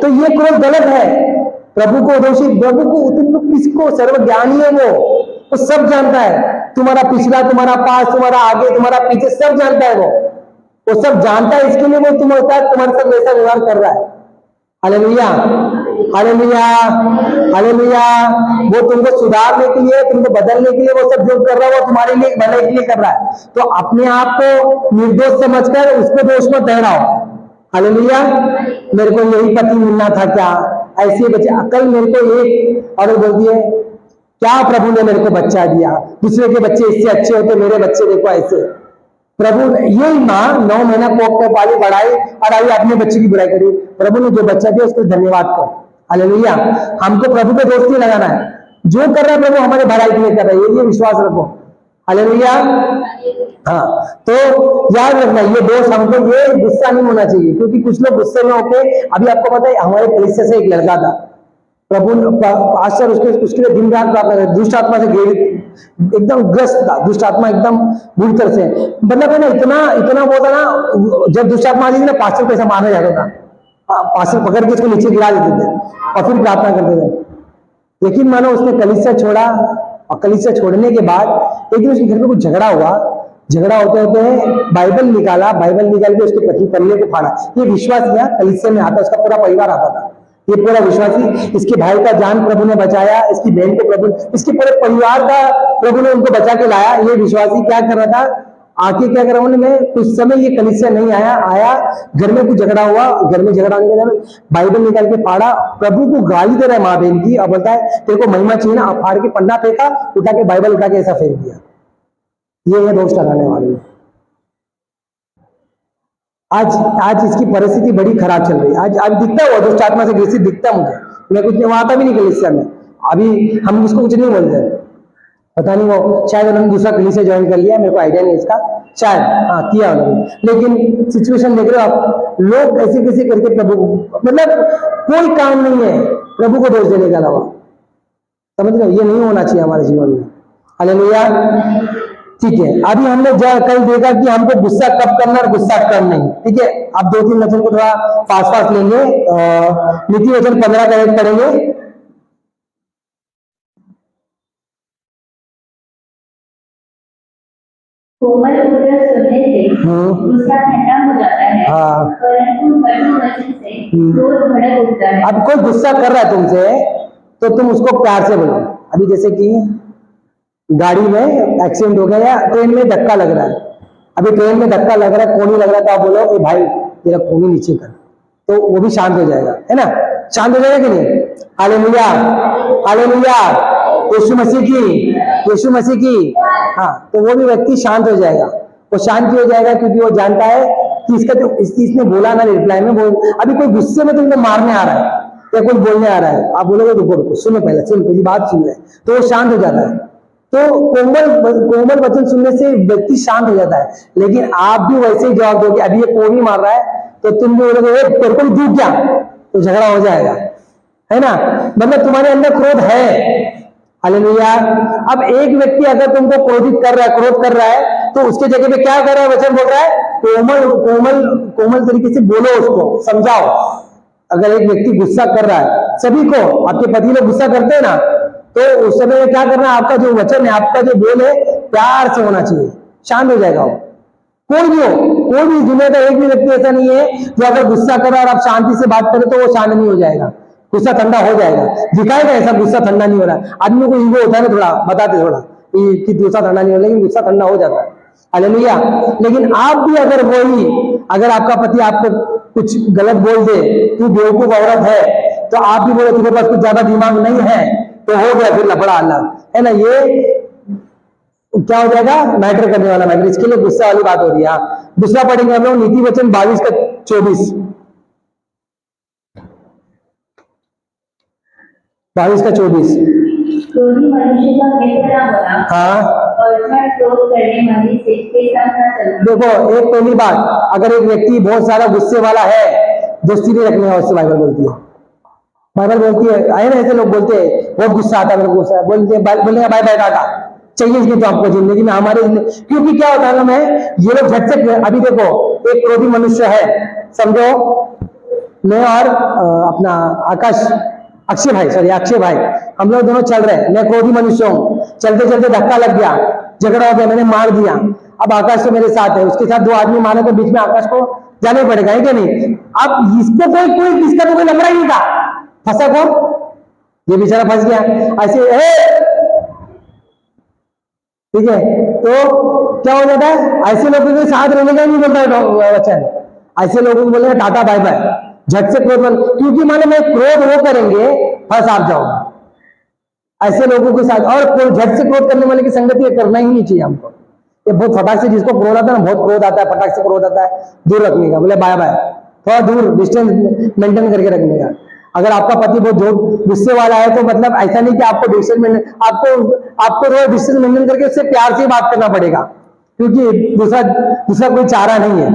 तो ये क्रोध गलत है, प्रभु को दोषी, प्रभु को तुम लोग किसको, सर्वज्ञानी है वो सब जानता है, तुम्हारा पिछला, तुम्हारा पास, तुम्हारा आगे, तुम्हारा पीछे सब जानता है वो सब जानता है। इसके लिए वो तुम्हारे साथ वैसा व्यवहार कर रहा है। Hallelujah, hallelujah, hallelujah. वो तुमको सुधारने के लिए, तुमको बदलने के लिए वो सब जो कर रहा है वो तुम्हारे लिए भले के लिए कर रहा है। तो अपने आप को निर्दोष समझकर उसको दोष मत ठहराओ। हालेलुया। मेरे को यही पति मिलना था क्या, ऐसे बच्चे, अकल मेरे को एक और बोलती है क्या प्रभु ने मेरे को बच्चा दिया, दूसरे के बच्चे इससे अच्छे होते, मेरे बच्चे देखो ऐसे। प्रभु यही माँ 9 महीना कोख में पाली बढ़ाई और आई अपने बच्चे की बुराई करी। प्रभु ने जो बच्चा दिया उसको धन्यवाद कर। हालेलुया। हमको प्रभु को दोष नहीं लगाना है, जो कर रहा है प्रभु हमारे भलाई के लिए कर रहा है, ये विश्वास रखो। हालेलुया। हाँ, तो याद रखना ये दोष, हमको ये गुस्सा नहीं होना चाहिए, क्योंकि कुछ लोग गुस्से में होके, अभी आपको पता है हमारे कलीसिया से एक लड़का था, पास्टर उसके लिए दिन रात प्रार्थना करते। दुष्ट आत्मा से एकदम ग्रस्त था, दुष्ट आत्मा एकदम बुरी तरह से, मतलब है ना, इतना वो था ना, जब दुष्ट आत्मा आती थी ना, पास्टर को ऐसा मारने जाता था, पास्टर पकड़ के उसको नीचे गिरा देते थे और फिर प्रार्थना करते थे। लेकिन मानो उसने कलीसिया छोड़ा, और कलीसिया छोड़ने के बाद एक दिन उसके घर में कुछ झगड़ा हुआ। झगड़ा होते होते बाइबल निकाला, बाइबल निकाल के उसके पति पल्ले को फाड़ा। ये विश्वास किया, कलीसिया में आता, उसका पूरा परिवार आता था, ये पूरा विश्वासी। इसके भाई का जान प्रभु ने बचाया, इसकी बहन को प्रभु, इसके पूरे परिवार का प्रभु ने उनको बचा के लाया। ये विश्वासी क्या कर रहा था, आके क्या कर रहा हूं मैं, कुछ समय ये कलीसिया नहीं आया, घर में कुछ झगड़ा हुआ, घर में झगड़ा होने के बाद बाइबल निकाल के फाड़ा, प्रभु को गाली दे रहा है माँ बहन की, अब बोलता है तेरे को महिमा चाहिए ना, फाड़ के पन्ना फेंका, उठा के बाइबल उठा के ऐसा फेंक दिया। ये है दोष लगाने वाले। आज इसकी परिस्थिति बड़ी खराब चल रही है। आज दिखता है वो दुष्ट आत्मा से ग्रसित दिखता है मुझे, मैं कुछ नहीं, वहां आता भी नहीं कलीसिया में, अभी हम उसको कुछ नहीं बोलते, पता नहीं वो शायद उन्होंने दूसरा कलीसिया ज्वाइन कर लिया, मेरे को आइडिया नहीं इसका, शायद हाँ किया उन्होंने। लेकिन सिचुएशन देख रहे हो आप, लोग कैसे कैसे करके प्रभु को, मतलब कोई काम नहीं है प्रभु को दोष देने के अलावा, समझ रहे हो, ये नहीं होना चाहिए हमारे जीवन में। हालेलुया। ठीक है, अभी हमने कल देखा कि हमको गुस्सा कब करना और गुस्सा कब नहीं। ठीक है, आप 2-3 वचन को थोड़ा फास्ट लेंगे, नीति वचन 15 करेक्ट पढ़ेंगे। कोमल उत्तर सुनने से गुस्सा ठंडा हो जाता है, परंतु कटु वचन से क्रोध भड़क उठता है। अब कोई गुस्सा कर रहा है तुमसे, तो तुम उसको प्यार से बोलो। अभी जैसे कि गाड़ी में एक्सीडेंट हो गया या ट्रेन में धक्का लग रहा है, अभी ट्रेन में धक्का लग रहा है, कोनी लग रहा है, तो आप बोलो ए भाई तेरा कोनी नीचे कर, तो वो भी शांत हो जाएगा, है ना, शांत हो जाएगा कि नहीं। हालेलुया, हालेलुया, यीशु मसीह की हाँ, तो वो भी व्यक्ति शांत हो जाएगा, वो शांति हो जाएगा, क्योंकि वो जानता है कि इसका तो इसने बोला ना रिप्लाई में, अभी कोई गुस्से में तुमको मारने आ रहा है या कोई बोलने आ रहा है, आप बोलोगे रुको सुनो, पहली बात सुन ले, तो वो शांत हो जाता है। तो कोमल वचन सुनने से व्यक्ति शांत हो जाता है। लेकिन आप भी वैसे ही जवाब दोगे, अभी ये कोनी मार रहा है, तो तुम भी बोलोगे तेरे को भी क्या, तो झगड़ा हो जाएगा, है ना, मतलब तुम्हारे अंदर क्रोध है। हालेलुया। अब एक व्यक्ति अगर तुमको क्रोध कर रहा है, तो उसके जगह पे क्या कर रहा है, वचन बोल रहा है कोमल तरीके से बोलो, उसको समझाओ। अगर एक व्यक्ति गुस्सा कर रहा है, सभी को, आपके पति लोग गुस्सा करते हैं ना, तो उस समय में क्या करना है, आपका जो वचन है, आपका जो बोल है, प्यार से होना चाहिए, शांत हो जाएगा वो। कोई भी हो, कोई भी दुनिया का एक भी व्यक्ति ऐसा नहीं है जो अगर गुस्सा कर रहा है और आप शांति से बात करें तो वो शांत नहीं हो जाएगा, गुस्सा ठंडा हो जाएगा, दिखाएगा ऐसा गुस्सा ठंडा नहीं हो रहा है। आदमी को ईगो होता है ना, थोड़ा बताते थोड़ा कि गुस्सा ठंडा नहीं हो, लेकिन गुस्सा ठंडा हो जाता है। हालेलुया। लेकिन आप भी अगर आपका पति आपको कुछ गलत बोल दे, तू बेवकूफ औरत है, तो आप भी बोले तुम्हारे पास कुछ ज्यादा दिमाग नहीं है, तो हो गया फिर लफड़ा अलग, है ना, ये क्या हो जाएगा, मैटर करने वाला मैटर, इसके लिए गुस्सा वाली बात हो रही है। दूसरा पढ़ेंगे हम लोग नीति वचन 22 का 24, 22 का 24। क्रोधी मनुष्य का मित्र ना होना, हाँ, और झट क्रोध करने वाले से के साथ ना चलना। देखो, एक पहली बात, अगर एक व्यक्ति बहुत सारा गुस्से वाला है, दोस्ती नहीं रखने का, उससे बाइबल बोलती है, आए ना ऐसे लोग बोलते हैं बहुत गुस्सा आता है मेरे को, गुस्सा बोलते बाय बाय टाटा, चाहिए नहीं तो आपको जिंदगी में, हमारे क्योंकि क्या होता है ना, ये लोग झट से, अभी देखो एक क्रोधी मनुष्य है, समझो मैं और अपना अक्षय भाई, हम लोग दोनों चल रहे हैं, मैं क्रोधी मनुष्य हूँ, चलते चलते धक्का लग गया, झगड़ा हो गया, मैंने मार दिया। अब आकाश तो मेरे साथ है, उसके साथ 2 आदमी मारे तो बीच में आकाश को जाने पड़ेगा, है क्या नहीं। अब इसको कोई इसका तो कोई लफड़ा ही नहीं था, फंसा कौन, ये बेचारा फंस गया ऐसे, ठीक है। तो क्या हो जाता है, ऐसे लोगों के साथ रहने का नहीं बोलता है वचन, ऐसे लोगों को बोलेगा टाटा बाय बाय, झट से क्रोध बन, क्योंकि माने मैं क्रोध वो करेंगे फंस आप जाओगे ऐसे लोगों के साथ। और झट से क्रोध करने वाले की संगति करना ही नहीं चाहिए हमको। ये बहुत फटाक से, जिसको क्रोध आता है ना, बहुत क्रोध आता है, फटाक से क्रोध आता है, दूर रखने का, बोले बाय बाय, थोड़ा दूर डिस्टेंस मेंटेन करके रखने का। अगर आपका पति बहुत गुस्से वाला है, तो मतलब ऐसा नहीं कि आपको थोड़ा डिस्टेंस मेंटेन करके उससे प्यार से बात करना पड़ेगा, क्योंकि दूसरा कोई चारा नहीं है।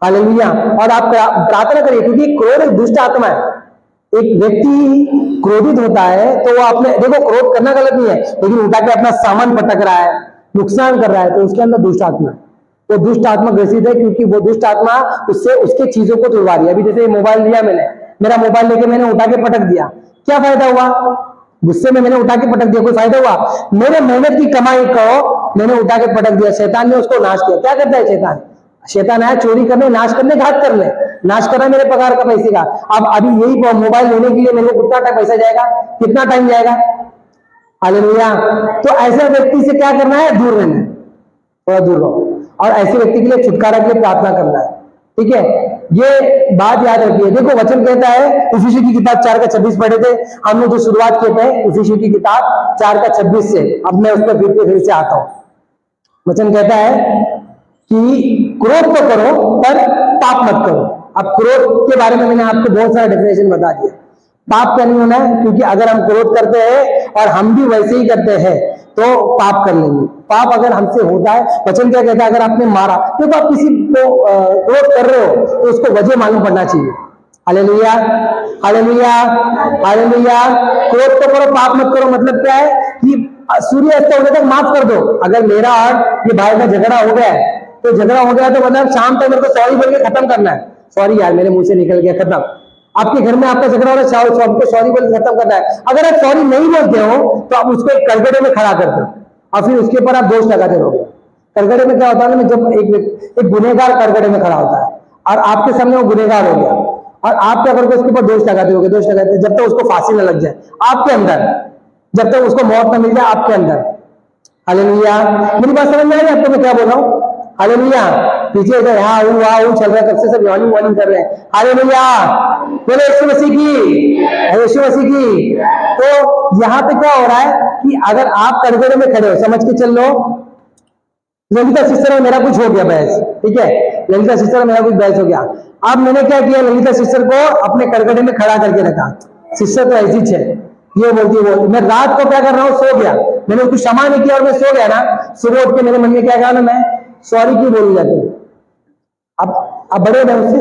हालेलुया। और आप प्रार्थना करिए, क्योंकि क्रोध एक दुष्ट आत्मा है, एक व्यक्ति क्रोधित होता है तो वो अपने, देखो क्रोध करना गलत नहीं है, लेकिन उठा के अपना सामान पटक रहा है, नुकसान कर रहा है, तो उसके अंदर दुष्ट आत्मा है। वो दुष्ट आत्मा ग्रसित है, क्योंकि वो दुष्ट आत्मा उससे उसके चीजों को तोड़वा रही है। अभी जैसे मोबाइल लिया मैंने, मेरा मोबाइल लेके मैंने उठा के पटक दिया, क्या फायदा हुआ? गुस्से में मैंने उठा के पटक दिया, कोई फायदा हुआ? मेरे मेहनत की कमाई को मैंने उठा के पटक दिया, शैतान ने उसको नाश किया। क्या करता है शैतान? शैतान आया चोरी करने, नाश करने, घात करने, नाश करना मेरे पगार का पैसे का। अब अभी यही मोबाइल लेने के लिए मेरे को कितना टाइम पैसा जाएगा, कितना टाइम जाएगा? हालेलुया। तो ऐसे व्यक्ति से क्या करना है? दूर रहना है, थोड़ा दूर रहो, और ऐसे व्यक्ति के लिए छुटकारा के लिए प्रार्थना करना है। ठीक है, ये बात याद रखिए। देखो वचन कहता है, इफिसियों की किताब 4:26 पढ़े थे हम लोग, जो शुरुआत किए थे इफिसियों की किताब 4:26 से। अब मैं उस पर फिर से आता हूं। वचन कहता है कि क्रोध तो करो पर पाप मत करो। अब क्रोध के बारे में मैंने आपको बहुत सारा डेफिनेशन बता दिया। पाप क्या नहीं होना है, क्योंकि अगर हम क्रोध करते हैं और हम भी वैसे ही करते हैं तो पाप कर लेंगे। पाप अगर हमसे होता है, वचन क्या कहता है? अगर आपने मारा, तो आप किसी को क्रोध कर रहे हो तो उसको वजह मालूम पड़ना चाहिए। Hallelujah, hallelujah, hallelujah. क्रोध तो करो पाप मत करो, मतलब क्या है कि सूर्य अस्त होने तक माफ कर दो। अगर मेरा और ये भाई का झगड़ा हो गया है, तो झगड़ा हो गया तो मतलब शाम तक मेरे को सॉरी बोल के खत्म करना है। सॉरी यार मेरे मुंह से निकल गया, खत्म। आपके घर में आपका झगड़ा हो रहा है, सबको सॉरी बोल के खत्म करना है। अगर आप सॉरी नहीं बोलते हो तो आप उसको एक कड़गड़े में खड़ा करते हो और फिर उसके ऊपर आप दोष लगाते रहोगे। कड़गड़े में क्या होता है ना, जब एक गुनहगार कड़गड़े में खड़ा होता है और आपके सामने वो गुनहगार हो गया, और आप क्या करके उसके ऊपर दोष लगाते होगे, दोष लगाते, जब तक उसको फांसी न लग जाए आपके अंदर, जब तक उसको मौत न मिल जाए आपके अंदर। हालेलुया। मेरी बात समझ में आ रही है आपको मैं क्या बोल रहा हूँ? हालेलुया। पीछे इधर यहाँ चल रहा है, कब से सब वार्निंग कर रहे हैं। हालेलुया, बोले यीशु मसीह की, यीशु मसीह की। तो यहाँ पे क्या हो रहा है कि अगर आप कड़गड़े में खड़े हो, समझ के चल लो, ललिता सिस्टर में मेरा कुछ हो गया बहस, ठीक है, ललिता सिस्टर में मेरा कुछ बहस हो गया। अब मैंने क्या किया, ललिता सिस्टर को अपने कड़गड़े में खड़ा करके रखा। सिस्टर तो ऐसी है, ये बोलती है मैं रात को क्या कर रहा हूँ, सो गया, मैंने उसको क्षमा नहीं किया और मैं सो गया ना, सुबह उठ के मेरे मन में क्या कहा ना, मैं सॉरी क्यों बोली जाती हूँ। अब बड़े हो उससे,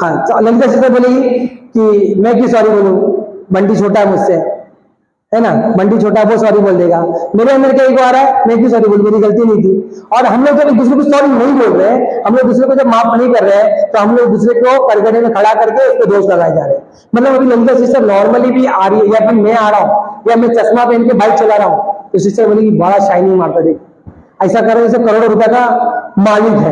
हाँ, ललिता सिस्टर बोलेगी कि मैं क्यों सॉरी बोलूं, बंटी छोटा है मुझसे, है ना, बंटी छोटा है वो सॉरी बोल देगा। मेरे अंदर क्या ईगो आ रहा है, मैं क्यों सॉरी बोलूं, मेरी गलती नहीं थी। और हम लोग जब एक दूसरे को सॉरी नहीं बोल रहे हैं, हम लोग दूसरे को जब माफ नहीं कर रहे हैं, तो हम लोग दूसरे को कड़गड़े में खड़ा करके उसको दोष लगाए जा रहे हैं। मतलब अभी ललिता सिस्टर नॉर्मली भी आ रही है, या फिर मैं आ रहा हूँ, या मैं चश्मा पहन के बाइक चला रहा हूँ, तो सिस्टर बोलेगी बड़ा शाइनिंग मारता, देख ऐसा कर रहे जैसे करोड़ों रुपए का मालिक है।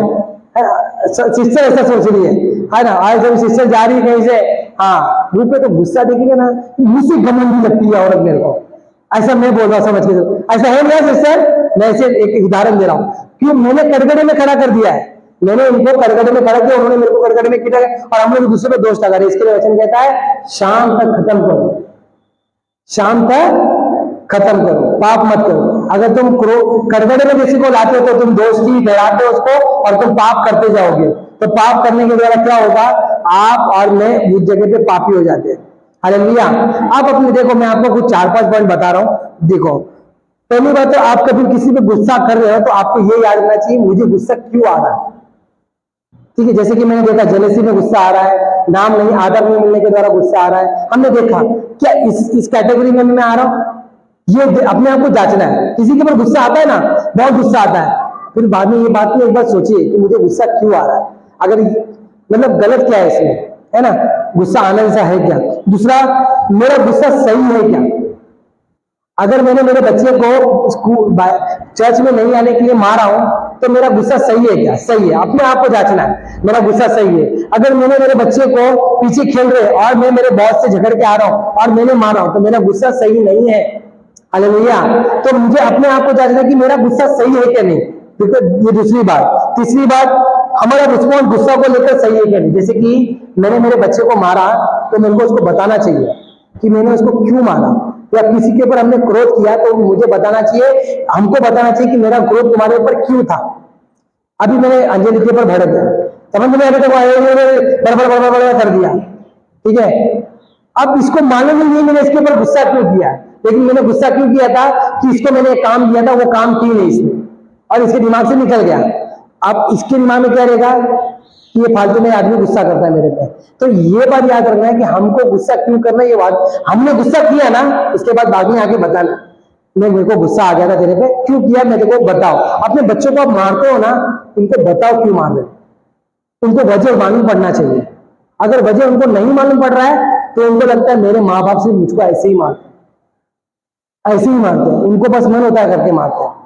सिस्टर ऐसा सोच रही है ना। आज जब सिस्टर जा रही है कहीं से, हाँ, मुंह पे तो गुस्सा देखेंगे ना, मुझसे घमंडी लगती है औरत मेरे को, ऐसा मैं बोल रहा समझ के, ऐसा है ना सिस्टर। मैं ऐसे एक उदाहरण दे रहा हूँ, क्यों मैंने कड़गड़े में खड़ा कर दिया है, मैंने उनको कड़गड़े में खड़ा किया, उन्होंने मेरे को कड़गड़े में किया, और हम लोग दूसरे पे दोष लगा रहे। इसके लिए वचन कहता है शाम तक खत्म करो, शाम तक खत्म करो, पाप मत करो। अगर तुम कड़गड़े में किसी को लाते हो तो तुम दोस्ती बढ़ाते हो उसको, और तुम पाप करते जाओगे, तो पाप करने के द्वारा क्या होगा, आप और मैं उस जगह पे पापी हो जाते हैं। हालेलुया। आप अपने देखो, मैं आपको कुछ 4-5 पॉइंट बता रहा हूं। देखो, पहली बात तो आप कभी किसी पे गुस्सा कर रहे हो तो आपको ये याद रखना चाहिए मुझे गुस्सा क्यों आ रहा है। ठीक है, जैसे कि मैंने देखा जेलसी में गुस्सा आ रहा है, नाम नहीं आदर नहीं मिलने के द्वारा गुस्सा आ रहा है, हमने देखा क्या इस कैटेगरी में मैं आ रहा हूं। ये अपने आप को जांचना है। किसी के ऊपर गुस्सा आता है ना, बहुत गुस्सा आता है, फिर बाद में ये बात में एक बार सोचिए कि मुझे गुस्सा क्यों आ रहा है, अगर मतलब गलत क्या है इसमें, है ना, गुस्सा आने जैसा है क्या। दूसरा, मेरा गुस्सा सही है क्या। अगर मैंने मेरे बच्चे को स्कूल चर्च में नहीं आने के लिए मारा हूं तो मेरा गुस्सा सही है क्या। सही है, अपने आप को जांचना है, मेरा गुस्सा सही है। अगर मैंने मेरे बच्चे को पीछे खेल रहे और मैं मेरे बॉस से झगड़ के आ रहा हूं और मैंने मारा हूं तो मेरा गुस्सा सही नहीं है। हालेलुया। तो मुझे अपने आप को जांचना कि मेरा गुस्सा सही है क्या नहीं। ये दूसरी बात। तीसरी बात, हमारा रिस्पॉन्स गुस्सा को लेकर सही है क्या नहीं। जैसे कि मैंने मेरे बच्चे को मारा तो मेरे को उसको बताना चाहिए कि मैंने उसको क्यों मारा, या किसी के ऊपर हमने क्रोध किया तो मुझे बताना चाहिए, हमको बताना चाहिए कि मेरा क्रोध तुम्हारे ऊपर क्यों था। अभी मैंने अंजलि के ऊपर भड़क गया, समझ में आया, बड़बड़ कर दिया, ठीक है। अब इसको मालूम ही नहीं मैंने इसके ऊपर गुस्सा क्यों किया, लेकिन मैंने गुस्सा क्यों किया था कि इसको मैंने एक काम दिया था, वो काम की नहीं इसने, और इसके दिमाग से निकल गया। अब इसके दिमाग में क्या रहेगा, कि ये फालतू में आदमी गुस्सा करता है मेरे पे। तो ये बात याद रखना है कि हमको गुस्सा क्यों करना है, ये बात हमने गुस्सा किया ना, इसके बाद बाद में आके बताना मेरे को गुस्सा आ गया था तेरे पे, क्यों किया मेरे को बताओ। अपने बच्चों को आप मारते हो ना, इनको बताओ क्यों मार रहे हो, उनको वजह मालूम पड़ना चाहिए। अगर वजह उनको नहीं मालूम पड़ रहा है तो उनको लगता है मेरे माँ बाप से मुझको ऐसे ही मारते हैं, ऐसे ही मारते हैं, उनको बस मन होता है करके मारते हैं।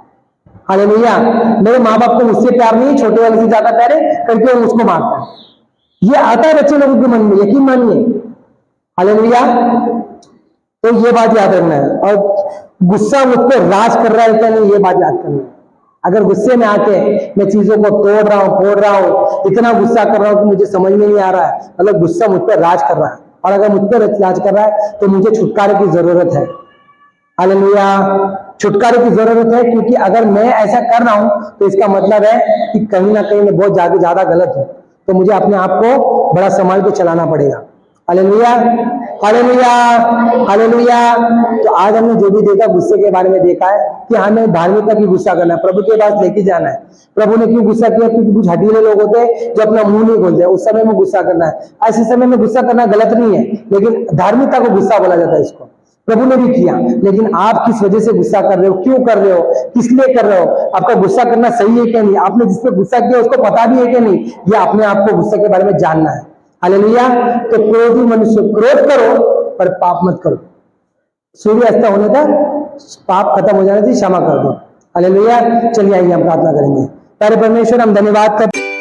हालेलुया। मेरे माँ बाप को मुझसे प्यार नहीं, छोटे वाले से ज्यादा प्यार है करके वो मुझको मारता है। ये आता है बच्चे लोगों के मन में, यकीन मानिए। हालेलुया। तो ये बात याद रखना है। और गुस्सा मुझ पर राज कर रहा है क्या नहीं, ये बात याद करना है। अगर गुस्से में आके मैं चीजों को तोड़ रहा हूँ, फोड़ रहा हूँ, इतना गुस्सा कर रहा हूँ कि मुझे समझ में नहीं आ रहा है, मतलब गुस्सा मुझ पर राज कर रहा है। और अगर मुझ पर राज कर रहा है तो मुझे छुटकारे की जरूरत है। हालेलुया। छुटकारे की जरूरत है, क्योंकि अगर मैं ऐसा कर रहा हूं तो इसका मतलब है कि कहीं ना कहीं मैं बहुत ज्यादा गलत हूं, तो मुझे अपने आप को बड़ा संभाल के चलाना पड़ेगा। Hallelujah, hallelujah, hallelujah. तो आज हमने जो भी देखा, गुस्से के बारे में देखा है कि हमें धार्मिकता की गुस्सा करना है, प्रभु के पास लेके जाना है। प्रभु ने क्यों गुस्सा किया? क्योंकि कुछ हठीले लोग होते हैं जो अपना मुंह नहीं खोलते, उस समय में गुस्सा करना है। ऐसे समय में गुस्सा करना गलत नहीं है, लेकिन धार्मिकता को गुस्सा बोला जाता है इसको। प्रभु ने भी किया, लेकिन आप किस वजह से गुस्सा कर रहे हो, क्यों कर रहे हो, किस लिए कर रहे हो, आपका गुस्सा करना सही है क्या नहीं, आपने जिस पे गुस्सा किया उसको पता भी है क्या नहीं, ये अपने आप को गुस्से के बारे में जानना है। हालेलुया। तो क्रोधी मनुष्य, क्रोध करो पर पाप मत करो। सूर्य अस्त होने तक पाप खत्म हो जाने से क्षमा कर दो। हालेलुया। चलिए आइए हम प्रार्थना करेंगे। प्यारे परमेश्वर, हम धन्यवाद करते